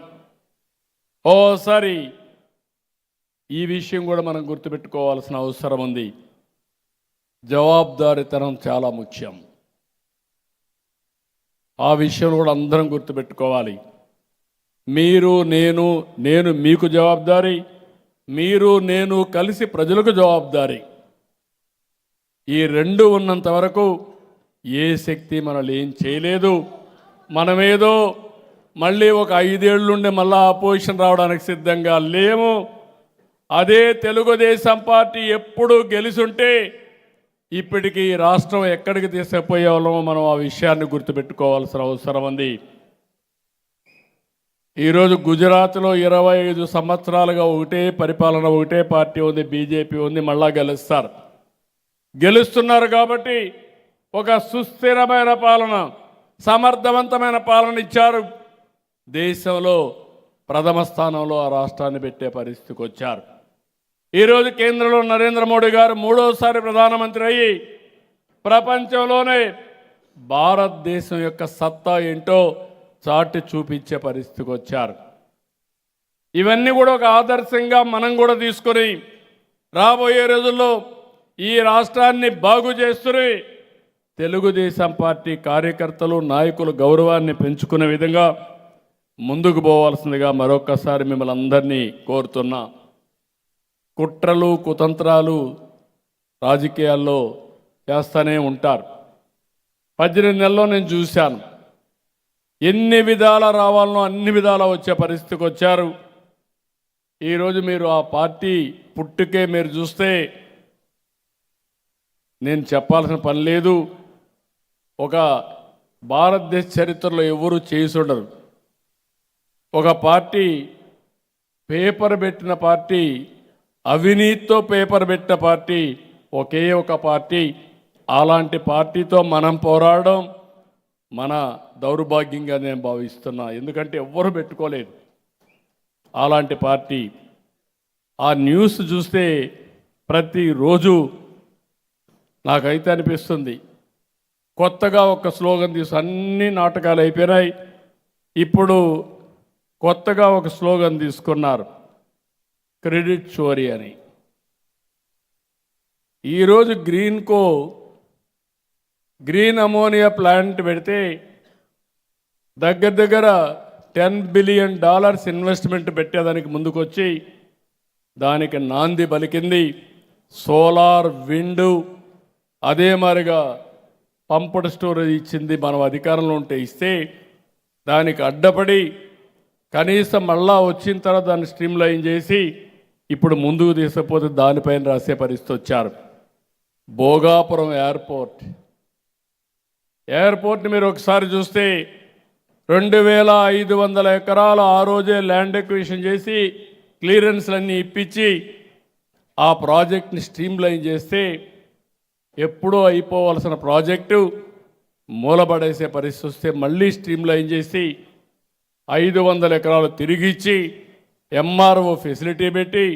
ఓసారి ఈ విషయం కూడా మనం గుర్తుపెట్టుకోవాల్సిన అవసరం ఉంది. జవాబుదారీతనం చాలా ముఖ్యం. ఆ విషయం కూడా అందరం గుర్తుపెట్టుకోవాలి. మీరు నేను మీకు జవాబుదారీ, మీరు నేను కలిసి ప్రజలకు జవాబుదారీ. ఈ రెండు ఉన్నంత వరకు ఏ శక్తి మనల్ని ఏం చేయలేదు. మనమేదో మళ్ళీ ఒక 5 ఏళ్ళుండే మళ్ళా అపోజిషన్ రావడానికి సిద్ధంగా లేము. అదే తెలుగుదేశం పార్టీ ఎప్పుడూ గెలిచుంటే ఇప్పటికీ రాష్ట్రం ఎక్కడికి తీసుకుపోయేవాళ్ళమో మనం ఆ విషయాన్ని గుర్తుపెట్టుకోవాల్సిన అవసరం ఉంది. ఈరోజు గుజరాత్లో 25 సంవత్సరాలుగా ఒకటే పరిపాలన, ఒకటే పార్టీ ఉంది, బీజేపీ ఉంది. మళ్ళా గెలుస్తున్నారు కాబట్టి ఒక సుస్థిరమైన పాలన, సమర్థవంతమైన పాలన ఇచ్చారు. దేశంలో ప్రథమ స్థానంలో ఆ రాష్ట్రాన్ని పెట్టే పరిస్థితికి వచ్చారు. ఈరోజు కేంద్రంలో నరేంద్ర మోడీ గారు 3వసారి ప్రధానమంత్రి అయ్యి ప్రపంచంలోనే భారతదేశం యొక్క సత్తా ఏంటో చాటి చూపించే పరిస్థితికి వచ్చారు. ఇవన్నీ కూడా ఒక ఆదర్శంగా మనం కూడా తీసుకొని రాబోయే రోజుల్లో ఈ రాష్ట్రాన్ని బాగు చేస్తూనే తెలుగుదేశం పార్టీ కార్యకర్తలు, నాయకులు గౌరవాన్ని పెంచుకునే విధంగా ముందుకు పోవాల్సిందిగా మరొకసారి మిమ్మల్ని అందరినీ కోరుతున్నా. కుట్రలు, కుతంత్రాలు రాజకీయాల్లో చేస్తూనే ఉంటారు. 18 నెలల్లో నేను చూశాను, ఎన్ని విధాల రావాలనో అన్ని విధాల వచ్చే పరిస్థితికి వచ్చారు. ఈరోజు మీరు ఆ పార్టీ పుట్టుకే మీరు చూస్తే నేను చెప్పాల్సిన పని లేదు. ఒక భారతదేశ చరిత్రలో ఎవరు చేసి ఉండరు. ఒక పార్టీ పేపర్ పెట్టిన పార్టీ, అవినీతితో పేపర్ పెట్టిన పార్టీ ఒకే ఒక పార్టీ. అలాంటి పార్టీతో మనం పోరాడడం మన దౌర్భాగ్యంగా నేను భావిస్తున్నా. ఎందుకంటే ఎవ్వరు పెట్టుకోలేదు అలాంటి పార్టీ. ఆ న్యూస్ చూస్తే ప్రతిరోజు నాకైతే అనిపిస్తుంది, కొత్తగా ఒక స్లోగన్ అన్ని నాటకాలు అయిపోయినాయి. ఇప్పుడు కొత్తగా ఒక స్లోగన్ తీసుకున్నారు, క్రెడిట్ చోరీ అని. ఈరోజు గ్రీన్ అమోనియా ప్లాంట్ పెడితే దగ్గర $10 బిలియన్ ఇన్వెస్ట్మెంట్ పెట్టేదానికి ముందుకొచ్చి దానికి నాంది పలికింది. సోలార్, విండ్, అదే మాదిరిగా పంప్డ్ స్టోరేజ్ ఇచ్చింది. మనం అధికారంలో ఉంటే ఇస్తే దానికి అడ్డపడి కనీసం మళ్ళా వచ్చిన తర్వాత దాన్ని స్ట్రీమ్లైన్ చేసి ఇప్పుడు ముందుకు తీసుకుపోతే దానిపైన రాసే పరిస్థితి వచ్చారు. భోగాపురం ఎయిర్పోర్ట్ని మీరు ఒకసారి చూస్తే 2500 ఎకరాలు ఆ రోజే ల్యాండ్ ఎక్విజిషన్ చేసి క్లియరెన్స్లన్నీ ఇప్పించి ఆ ప్రాజెక్ట్ని స్ట్రీమ్లైన్ చేస్తే ఎప్పుడో అయిపోవలసిన ప్రాజెక్టు మూలబడేసే పరిస్థితి వస్తే మళ్ళీ స్ట్రీమ్లైన్ చేసి 500 ఎకరాలు తిరిగిచ్చి ఎంఆర్ఓ ఫెసిలిటీ పెట్టి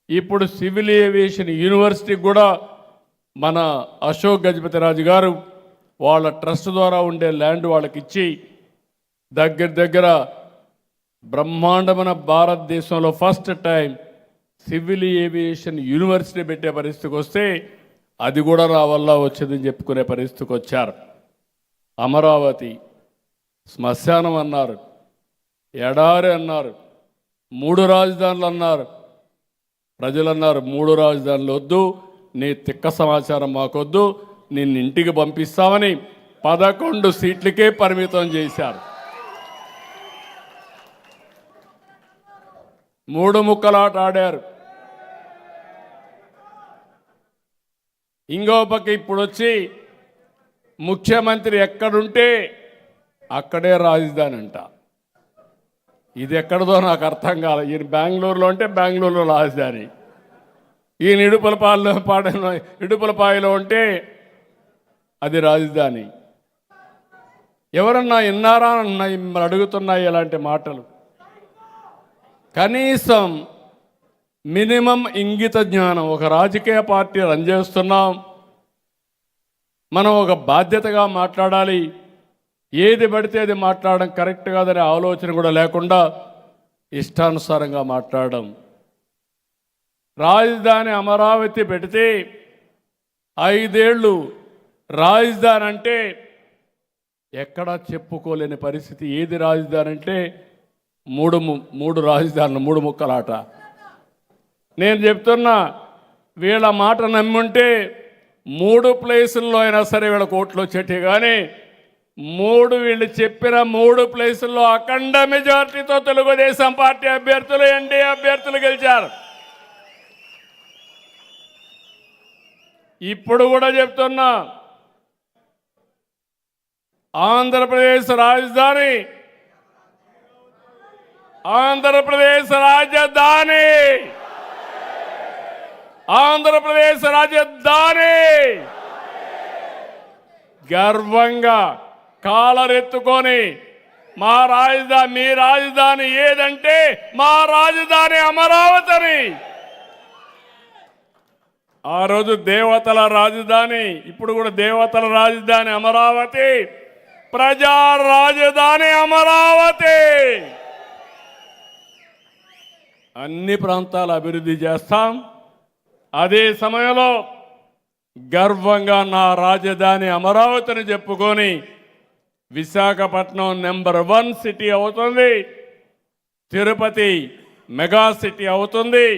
ఇప్పుడు సివిల్ ఏవియేషన్ యూనివర్సిటీకి కూడా మన అశోక్ గజపతిరాజు గారు వాళ్ళ ట్రస్ట్ ద్వారా ఉండే ల్యాండ్ వాళ్ళకి ఇచ్చి దగ్గర బ్రహ్మాండమైన భారతదేశంలో first time civil aviation university పెట్టే పరిస్థితికి వస్తే అది కూడా నా వల్ల వచ్చిందని చెప్పుకునే పరిస్థితికి వచ్చారు. అమరావతి శ్మశానం అన్నారు, ఎడారి అన్నారు, 3 రాజధానులు అన్నారు. ప్రజలు అన్నారు 3 రాజధానులు వద్దు, నీ తిక్క సమాచారం మాకొద్దు, నిన్ను ఇంటికి పంపిస్తామని 11 సీట్లకే పరిమితం చేశారు. 3 ముక్కలాట ఆడారు. ఇంకో పక్క ఇప్పుడు వచ్చి ముఖ్యమంత్రి ఎక్కడుంటే అక్కడే రాజధాని అంట. ఇది ఎక్కడదో నాకు అర్థం కాదు. ఈయన బెంగళూరులో ఉంటే బెంగళూరులో రాజధాని, ఈయన ఇడుపులపాయలో ఉంటే అది రాజధాని. ఎవరన్నా విన్నారా అన్నాయి మిమ్మల్ని అడుగుతున్నాయి ఇలాంటి మాటలు. కనీసం మినిమం ఇంగిత జ్ఞానం. ఒక రాజకీయ పార్టీ రన్ చేస్తున్నాం, మనం ఒక బాధ్యతగా మాట్లాడాలి. ఏది పడితే అది మాట్లాడడం కరెక్ట్ కాదనే ఆలోచన కూడా లేకుండా ఇష్టానుసారంగా మాట్లాడడం. రాజధాని అమరావతి పెడితే 5 ఏళ్ళు రాజధాని అంటే ఎక్కడా చెప్పుకోలేని పరిస్థితి. ఏది రాజధాని అంటే మూడు రాజధానులు, 3 ముక్కలాట. నేను చెప్తున్నా, వీళ్ళ మాట నమ్ముంటే 3 ప్లేసుల్లో అయినా సరే వీళ్ళ కోట్లు వచ్చేటి. కానీ వీళ్ళు చెప్పిన 3 ప్లేసుల్లో అఖండ మెజార్టీతో తెలుగుదేశం పార్టీ అభ్యర్థులు, ఎన్డీఏ అభ్యర్థులు గెలిచారు. ఇప్పుడు కూడా చెప్తున్నా, ఆంధ్రప్రదేశ్ రాజధాని, ఆంధ్రప్రదేశ్ రాజధాని, ఆంధ్రప్రదేశ్ రాజధాని గర్వంగా కాలరెత్తుకొని మా రాజధాని, మీ రాజధాని ఏదంటే మా రాజధాని అమరావతిని. ఆ రోజు దేవతల రాజధాని, ఇప్పుడు కూడా దేవతల రాజధాని అమరావతి, ప్రజా రాజధాని అమరావతి. అన్ని ప్రాంతాల అభివృద్ధి చేస్తాం. అదే సమయంలో గర్వంగా నా రాజధాని అమరావతిని చెప్పుకొని విశాఖపట్నం నెంబర్ 1 సిటీ అవుతుంది, తిరుపతి మెగా సిటీ అవుతుంది,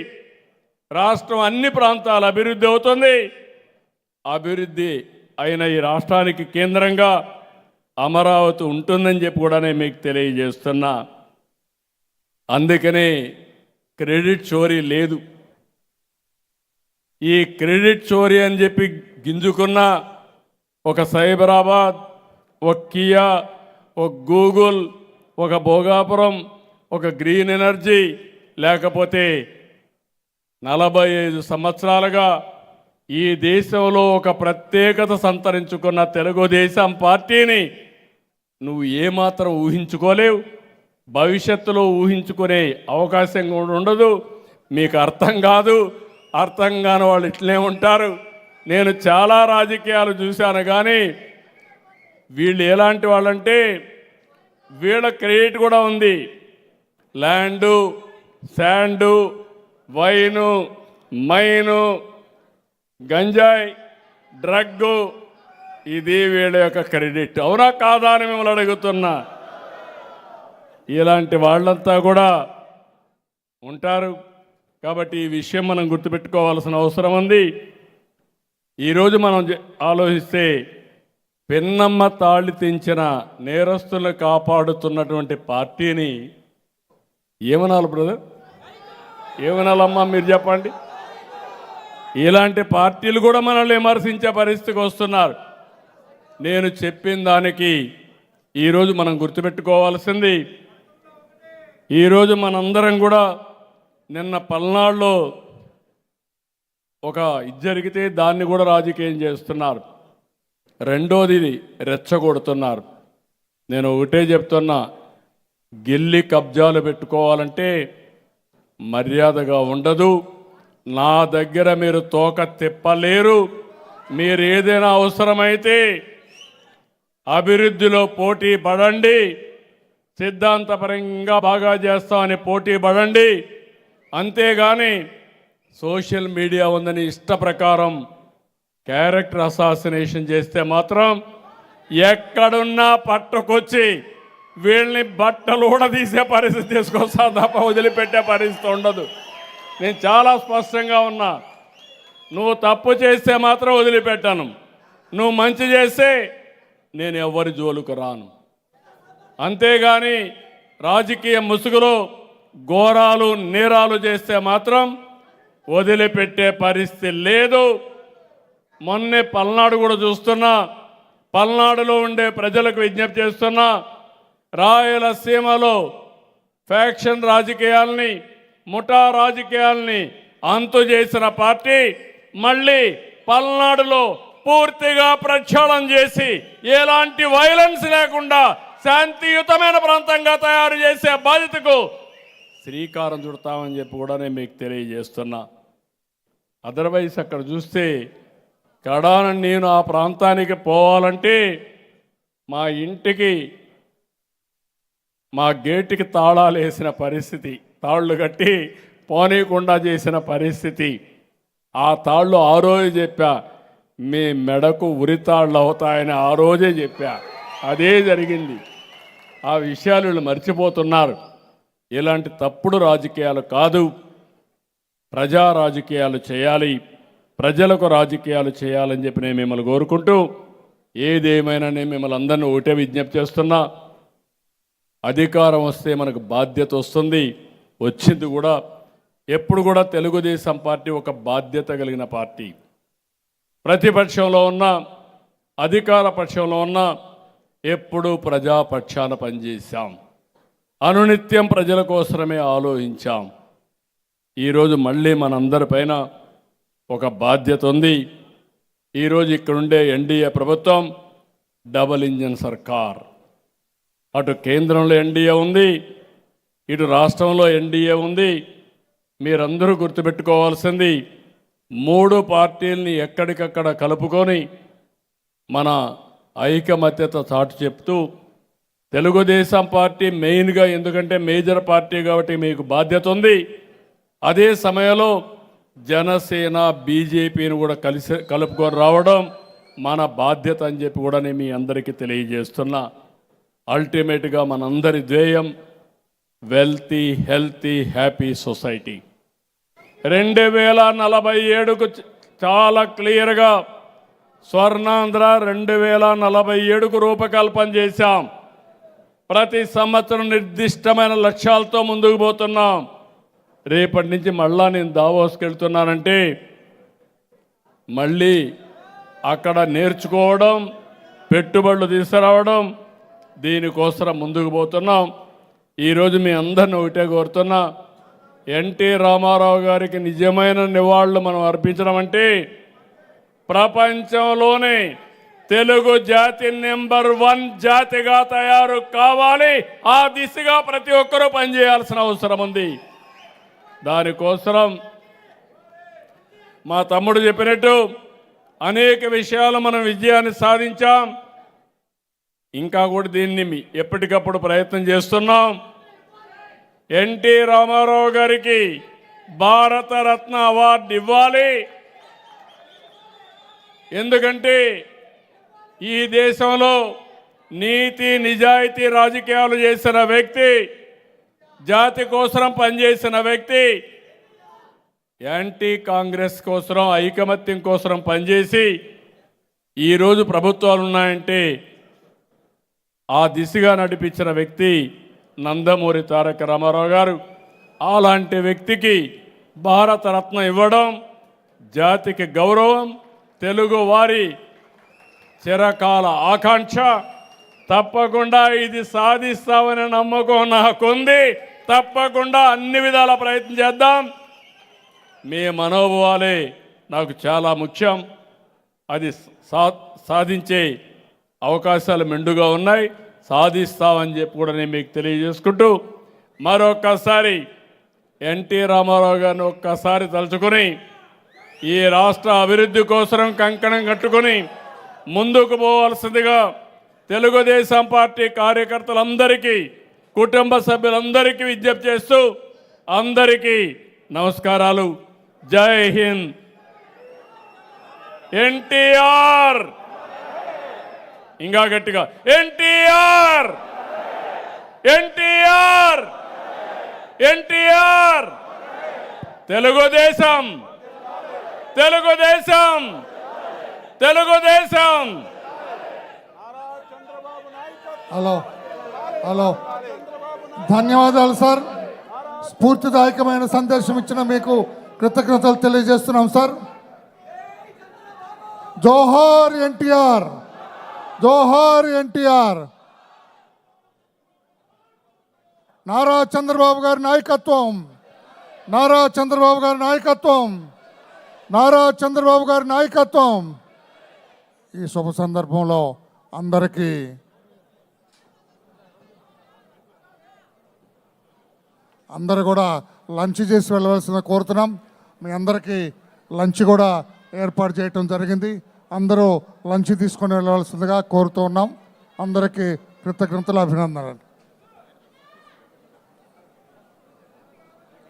రాష్ట్రం అన్ని ప్రాంతాల అభివృద్ధి అవుతుంది. అభివృద్ధి అయిన ఈ రాష్ట్రానికి కేంద్రంగా అమరావతి ఉంటుందని చెప్పి కూడా నేను మీకు తెలియజేస్తున్నా. అందుకనే క్రెడిట్ చోరీ లేదు. ఈ క్రెడిట్ చోరీ అని చెప్పి గింజుకున్న ఒక సైబరాబాద్, ఒక కియా, ఒక గూగుల్, ఒక భోగాపురం, ఒక గ్రీన్ ఎనర్జీ, లేకపోతే 45 సంవత్సరాలుగా ఈ దేశంలో ఒక ప్రత్యేకత సంతరించుకున్న తెలుగుదేశం పార్టీని నువ్వు ఏమాత్రం ఊహించుకోలేవు. భవిష్యత్తులో ఊహించుకునే అవకాశం కూడా ఉండదు. మీకు అర్థం కాదు. అర్థం కాని వాళ్ళు ఇట్లే ఉంటారు. నేను చాలా రాజకీయాలు చూశాను, కానీ వీళ్ళు ఎలాంటి వాళ్ళంటే వీళ్ళ క్రెడిట్ కూడా ఉంది. ల్యాండు, శాండు, వైను, మైను, గంజాయి, డ్రగ్గు, ఇది వీళ్ళ యొక్క క్రెడిట్. అవునా కాదా అని మిమ్మల్ని అడుగుతున్నా. ఇలాంటి వాళ్ళంతా కూడా ఉంటారు. కాబట్టి ఈ విషయం మనం గుర్తుపెట్టుకోవాల్సిన అవసరం ఉంది. ఈరోజు మనం ఆలోచిస్తే పెన్నమ్మ తాళి తెంచిన నేరస్తులను కాపాడుతున్నటువంటి పార్టీని ఏమనాలి బ్రదర్? ఏమనాలమ్మా మీరు చెప్పండి. ఇలాంటి పార్టీలు కూడా మనల్ని విమర్శించే పరిస్థితికి వస్తున్నారు. నేను చెప్పిన దానికి ఈరోజు మనం గుర్తుపెట్టుకోవాల్సింది, ఈరోజు మనందరం కూడా నిన్న పల్నాడులో ఇది జరిగితే దాన్ని కూడా రాజకీయం చేస్తున్నారు. రెండోది ఇది రెచ్చగొడుతున్నారు. నేను ఒకటే చెప్తున్నా, గిల్లి కబ్జాలు పెట్టుకోవాలంటే మర్యాదగా ఉండదు. నా దగ్గర మీరు తోక తిప్పలేరు. మీరు ఏదైనా అవసరమైతే అభివృద్ధిలో పోటీ పడండి, సిద్ధాంతపరంగా బాగా చేస్తామని పోటీ పడండి. అంతేగాని సోషల్ మీడియా ఉందని ఇష్ట ప్రకారం క్యారెక్టర్ అసాసినేషన్ చేస్తే మాత్రం ఎక్కడున్నా పట్టుకొచ్చి వీళ్ళని బట్టలు ఊడదీసే పరిస్థితి తీసుకొస్తాను తప్ప వదిలిపెట్టే పరిస్థితి ఉండదు. నేను చాలా స్పష్టంగా ఉన్నా. నువ్వు తప్పు చేస్తే మాత్రం వదిలిపెట్టాను. నువ్వు మంచి చేస్తే నేను ఎవరి జోలుకు రాను. అంతేగాని రాజకీయ ముసుగులో ఘోరాలు నేరాలు చేస్తే మాత్రం వదిలిపెట్టే పరిస్థితి లేదు. మొన్నే పల్నాడు కూడా చూస్తున్నా. పల్నాడులో ఉండే ప్రజలకు విజ్ఞప్తి చేస్తున్నా, రాయలసీమలో ఫ్యాక్షన్ రాజకీయాల్ని, ముఠా రాజకీయాల్ని అంతు చేసిన పార్టీ మళ్ళీ పల్నాడులో పూర్తిగా ప్రక్షాళన చేసి ఎలాంటి వైలెన్స్ లేకుండా శాంతియుతమైన ప్రాంతంగా తయారు చేసే బాధ్యతకు శ్రీకారం చుడతామని చెప్పి కూడా నేను మీకు తెలియజేస్తున్నా. అదర్వైజ్ అక్కడ చూస్తే కడాన నేను ఆ ప్రాంతానికి పోవాలంటే మా ఇంటికి మా గేటుకి తాళాలు వేసిన పరిస్థితి, తాళ్ళు కట్టి పోనీకుండా చేసిన పరిస్థితి. ఆ తాళ్ళు ఆ రోజే చెప్పా, మీ మెడకు ఉరితాళ్ళు అవుతాయని ఆ రోజే చెప్పా. అదే జరిగింది. ఆ విషయాలు వీళ్ళు మర్చిపోతున్నారు. ఇలాంటి తప్పుడు రాజకీయాలు కాదు, ప్రజా రాజకీయాలు చేయాలి, ప్రజలకు రాజకీయాలు చేయాలని చెప్పి నేను మిమ్మల్ని కోరుకుంటూ, ఏదేమైనా నేను మిమ్మల్ని అందరినీ ఒకటే విజ్ఞప్తి చేస్తున్నా, అధికారం వస్తే మనకు బాధ్యత వస్తుంది, వచ్చింది కూడా. ఎప్పుడు కూడా తెలుగుదేశం పార్టీ ఒక బాధ్యత కలిగిన పార్టీ. ప్రతిపక్షంలో ఉన్న, అధికార పక్షంలో ఉన్న ఎప్పుడూ ప్రజాపక్షాన పనిచేశాం, అనునిత్యం ప్రజల కోసమే ఆలోచించాం. ఈరోజు మళ్ళీ మనందరిపైన ఒక బాధ్యత ఉంది. ఈరోజు ఇక్కడుండే ఎన్డీఏ ప్రభుత్వం డబుల్ ఇంజన్ సర్కార్. అటు కేంద్రంలో ఎన్డీఏ ఉంది, ఇటు రాష్ట్రంలో ఎన్డీఏ ఉంది. మీరందరూ గుర్తుపెట్టుకోవాల్సింది, మూడు పార్టీల్ని ఎక్కడికక్కడ కలుపుకొని మన ఐకమత్యత చాటు చెప్తూ, తెలుగుదేశం పార్టీ మెయిన్గా, ఎందుకంటే మేజర్ పార్టీ కాబట్టి మీకు బాధ్యత ఉంది. అదే సమయంలో జనసేన, బీజేపీని కూడా కలుపుకొని రావడం మన బాధ్యత అని చెప్పి కూడా నేను మీ అందరికీ తెలియజేస్తున్నా. అల్టిమేట్గా మనందరి ధ్యేయం వెల్తీ, హెల్తీ, హ్యాపీ సొసైటీ. 2047కు చాలా క్లియర్గా స్వర్ణాంధ్ర 2047కు రూపకల్పన చేశాం. ప్రతి సంవత్సరం నిర్దిష్టమైన లక్ష్యాలతో ముందుకు పోతున్నాం. రేపటి నుంచి మళ్ళా నేను దావోస్కి వెళ్తున్నానంటే మళ్ళీ అక్కడ నేర్చుకోవడం, పెట్టుబడులు తీసుకురావడం, దీనికోసం ముందుకు పోతున్నాం. ఈరోజు మీ అందరిని ఒకటే కోరుతున్నా, ఎన్టీ రామారావు గారికి నిజమైన నివాళులు మనం అర్పించడం అంటే ప్రపంచంలోనే తెలుగు జాతి నెంబర్ 1 జాతిగా తయారు కావాలి. ఆ దిశగా ప్రతి ఒక్కరూ పనిచేయాల్సిన అవసరం ఉంది. దానికోసం మా తమ్ముడు చెప్పినట్టు అనేక విషయాలు మనం విజయాన్ని సాధించాం. ఇంకా కూడా దీన్ని ఎప్పటికప్పుడు ప్రయత్నం చేస్తున్నాం. ఎన్టీ రామారావు గారికి భారతరత్న అవార్డు ఇవ్వాలి. ఎందుకంటే ఈ దేశంలో నీతి నిజాయితీ రాజకీయాలు చేసిన వ్యక్తి, జాతి కోసం పనిచేసిన వ్యక్తి, యాంటీ కాంగ్రెస్ కోసం, ఐకమత్యం కోసం పనిచేసి ఈరోజు ప్రభుత్వాలు ఉన్నాయంటే ఆ దిశగా నడిపించిన వ్యక్తి నందమూరి తారక రామారావు గారు. అలాంటి వ్యక్తికి భారతరత్న ఇవ్వడం జాతికి గౌరవం, తెలుగు వారి చిరకాల ఆకాంక్ష. తప్పకుండా ఇది సాధిస్తామనే నమ్మకం నాకుంది. తప్పకుండా అన్ని విధాల ప్రయత్నం చేద్దాం. మీ మనోభావాలే నాకు చాలా ముఖ్యం. అది సాధించే అవకాశాలు మెండుగా ఉన్నాయి. సాధిస్తామని చెప్పి కూడా నేను మీకు తెలియజేసుకుంటూ మరొక్కసారి ఎన్టీ రామారావు గారిని ఒక్కసారి తలుచుకొని ఈ రాష్ట్ర అభివృద్ధి కోసం కంకణం కట్టుకొని ముందుకు పోవాల్సిందిగా తెలుగుదేశం పార్టీ కార్యకర్తలందరికీ, కుటుంబ సభ్యులందరికీ విజ్ఞప్తి చేస్తూ అందరికీ నమస్కారాలు. జై హింద్. ఎన్టీఆర్, ఇంకా గట్టిగా ఎన్టీఆర్, ఎన్టీఆర్, ఎన్టీఆర్. తెలుగుదేశం, తెలుగుదేశం, తెలుగుదేశం. హలో హలో, ధన్యవాదాలు సార్. స్ఫూర్తిదాయకమైన సందేశం ఇచ్చిన మీకు కృతజ్ఞతలు తెలియజేస్తున్నాం సార్. జోహార్ ఎన్టీఆర్, జోహార్ ఎన్టీఆర్. నారా చంద్రబాబు గారి నాయకత్వం, నారా చంద్రబాబు గారి నాయకత్వం, నారా చంద్రబాబు గారి నాయకత్వం. ఈ శుభ సందర్భంలో అందరికీ అందరూ కూడా లంచ్ చేసి వెళ్ళవలసిన కోరుతున్నాం. మీ అందరికీ లంచ్ కూడా ఏర్పాటు చేయటం జరిగింది. అందరూ లంచ్ తీసుకొని వెళ్ళవలసిందిగా కోరుతూ ఉన్నాం. అందరికీ కృతజ్ఞతలు, అభినందనలు.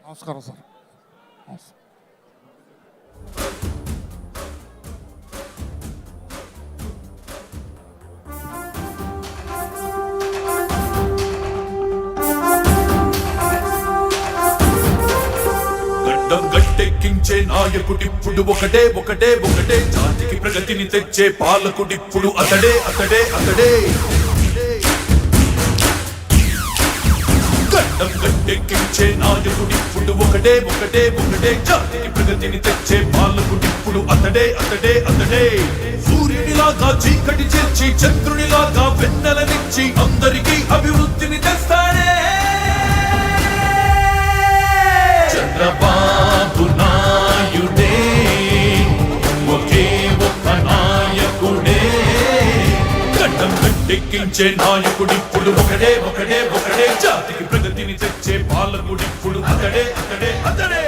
నమస్కారం సార్. నమస్కారం. గట్టెక్కించే నాయకుడిప్పుడు ఒకటే ఒకటే ఒకటే, జాతికి ప్రగతిని తెచ్చే పాలకుడిప్పుడు అతడే అతడే అతడే. గడ్డం గట్టెక్కించే నాయకుడిప్పుడు ఒకటే ఒకటే ఒకటే, జాతికి ప్రగతిని తెచ్చే పాలకుడిప్పుడు అతడే అతడే అతడే. సూర్యునిలాగా చీకటి చేర్చి చంద్రునిలాగా వెన్నెలనిచ్చి అందరికీ అభివృద్ధిని తెస్తాడే చంద్రబాబు నాయుడే. ఒకే ఒక్క నాయకుడే, గడ్డం గట్టెక్కించే నాయకుడిప్పుడు ఒకడే ఒకడే ఒకడే, జాతికి ప్రగతిని తెచ్చే పాలకుడిప్పుడు అతడే అతడే అతడే.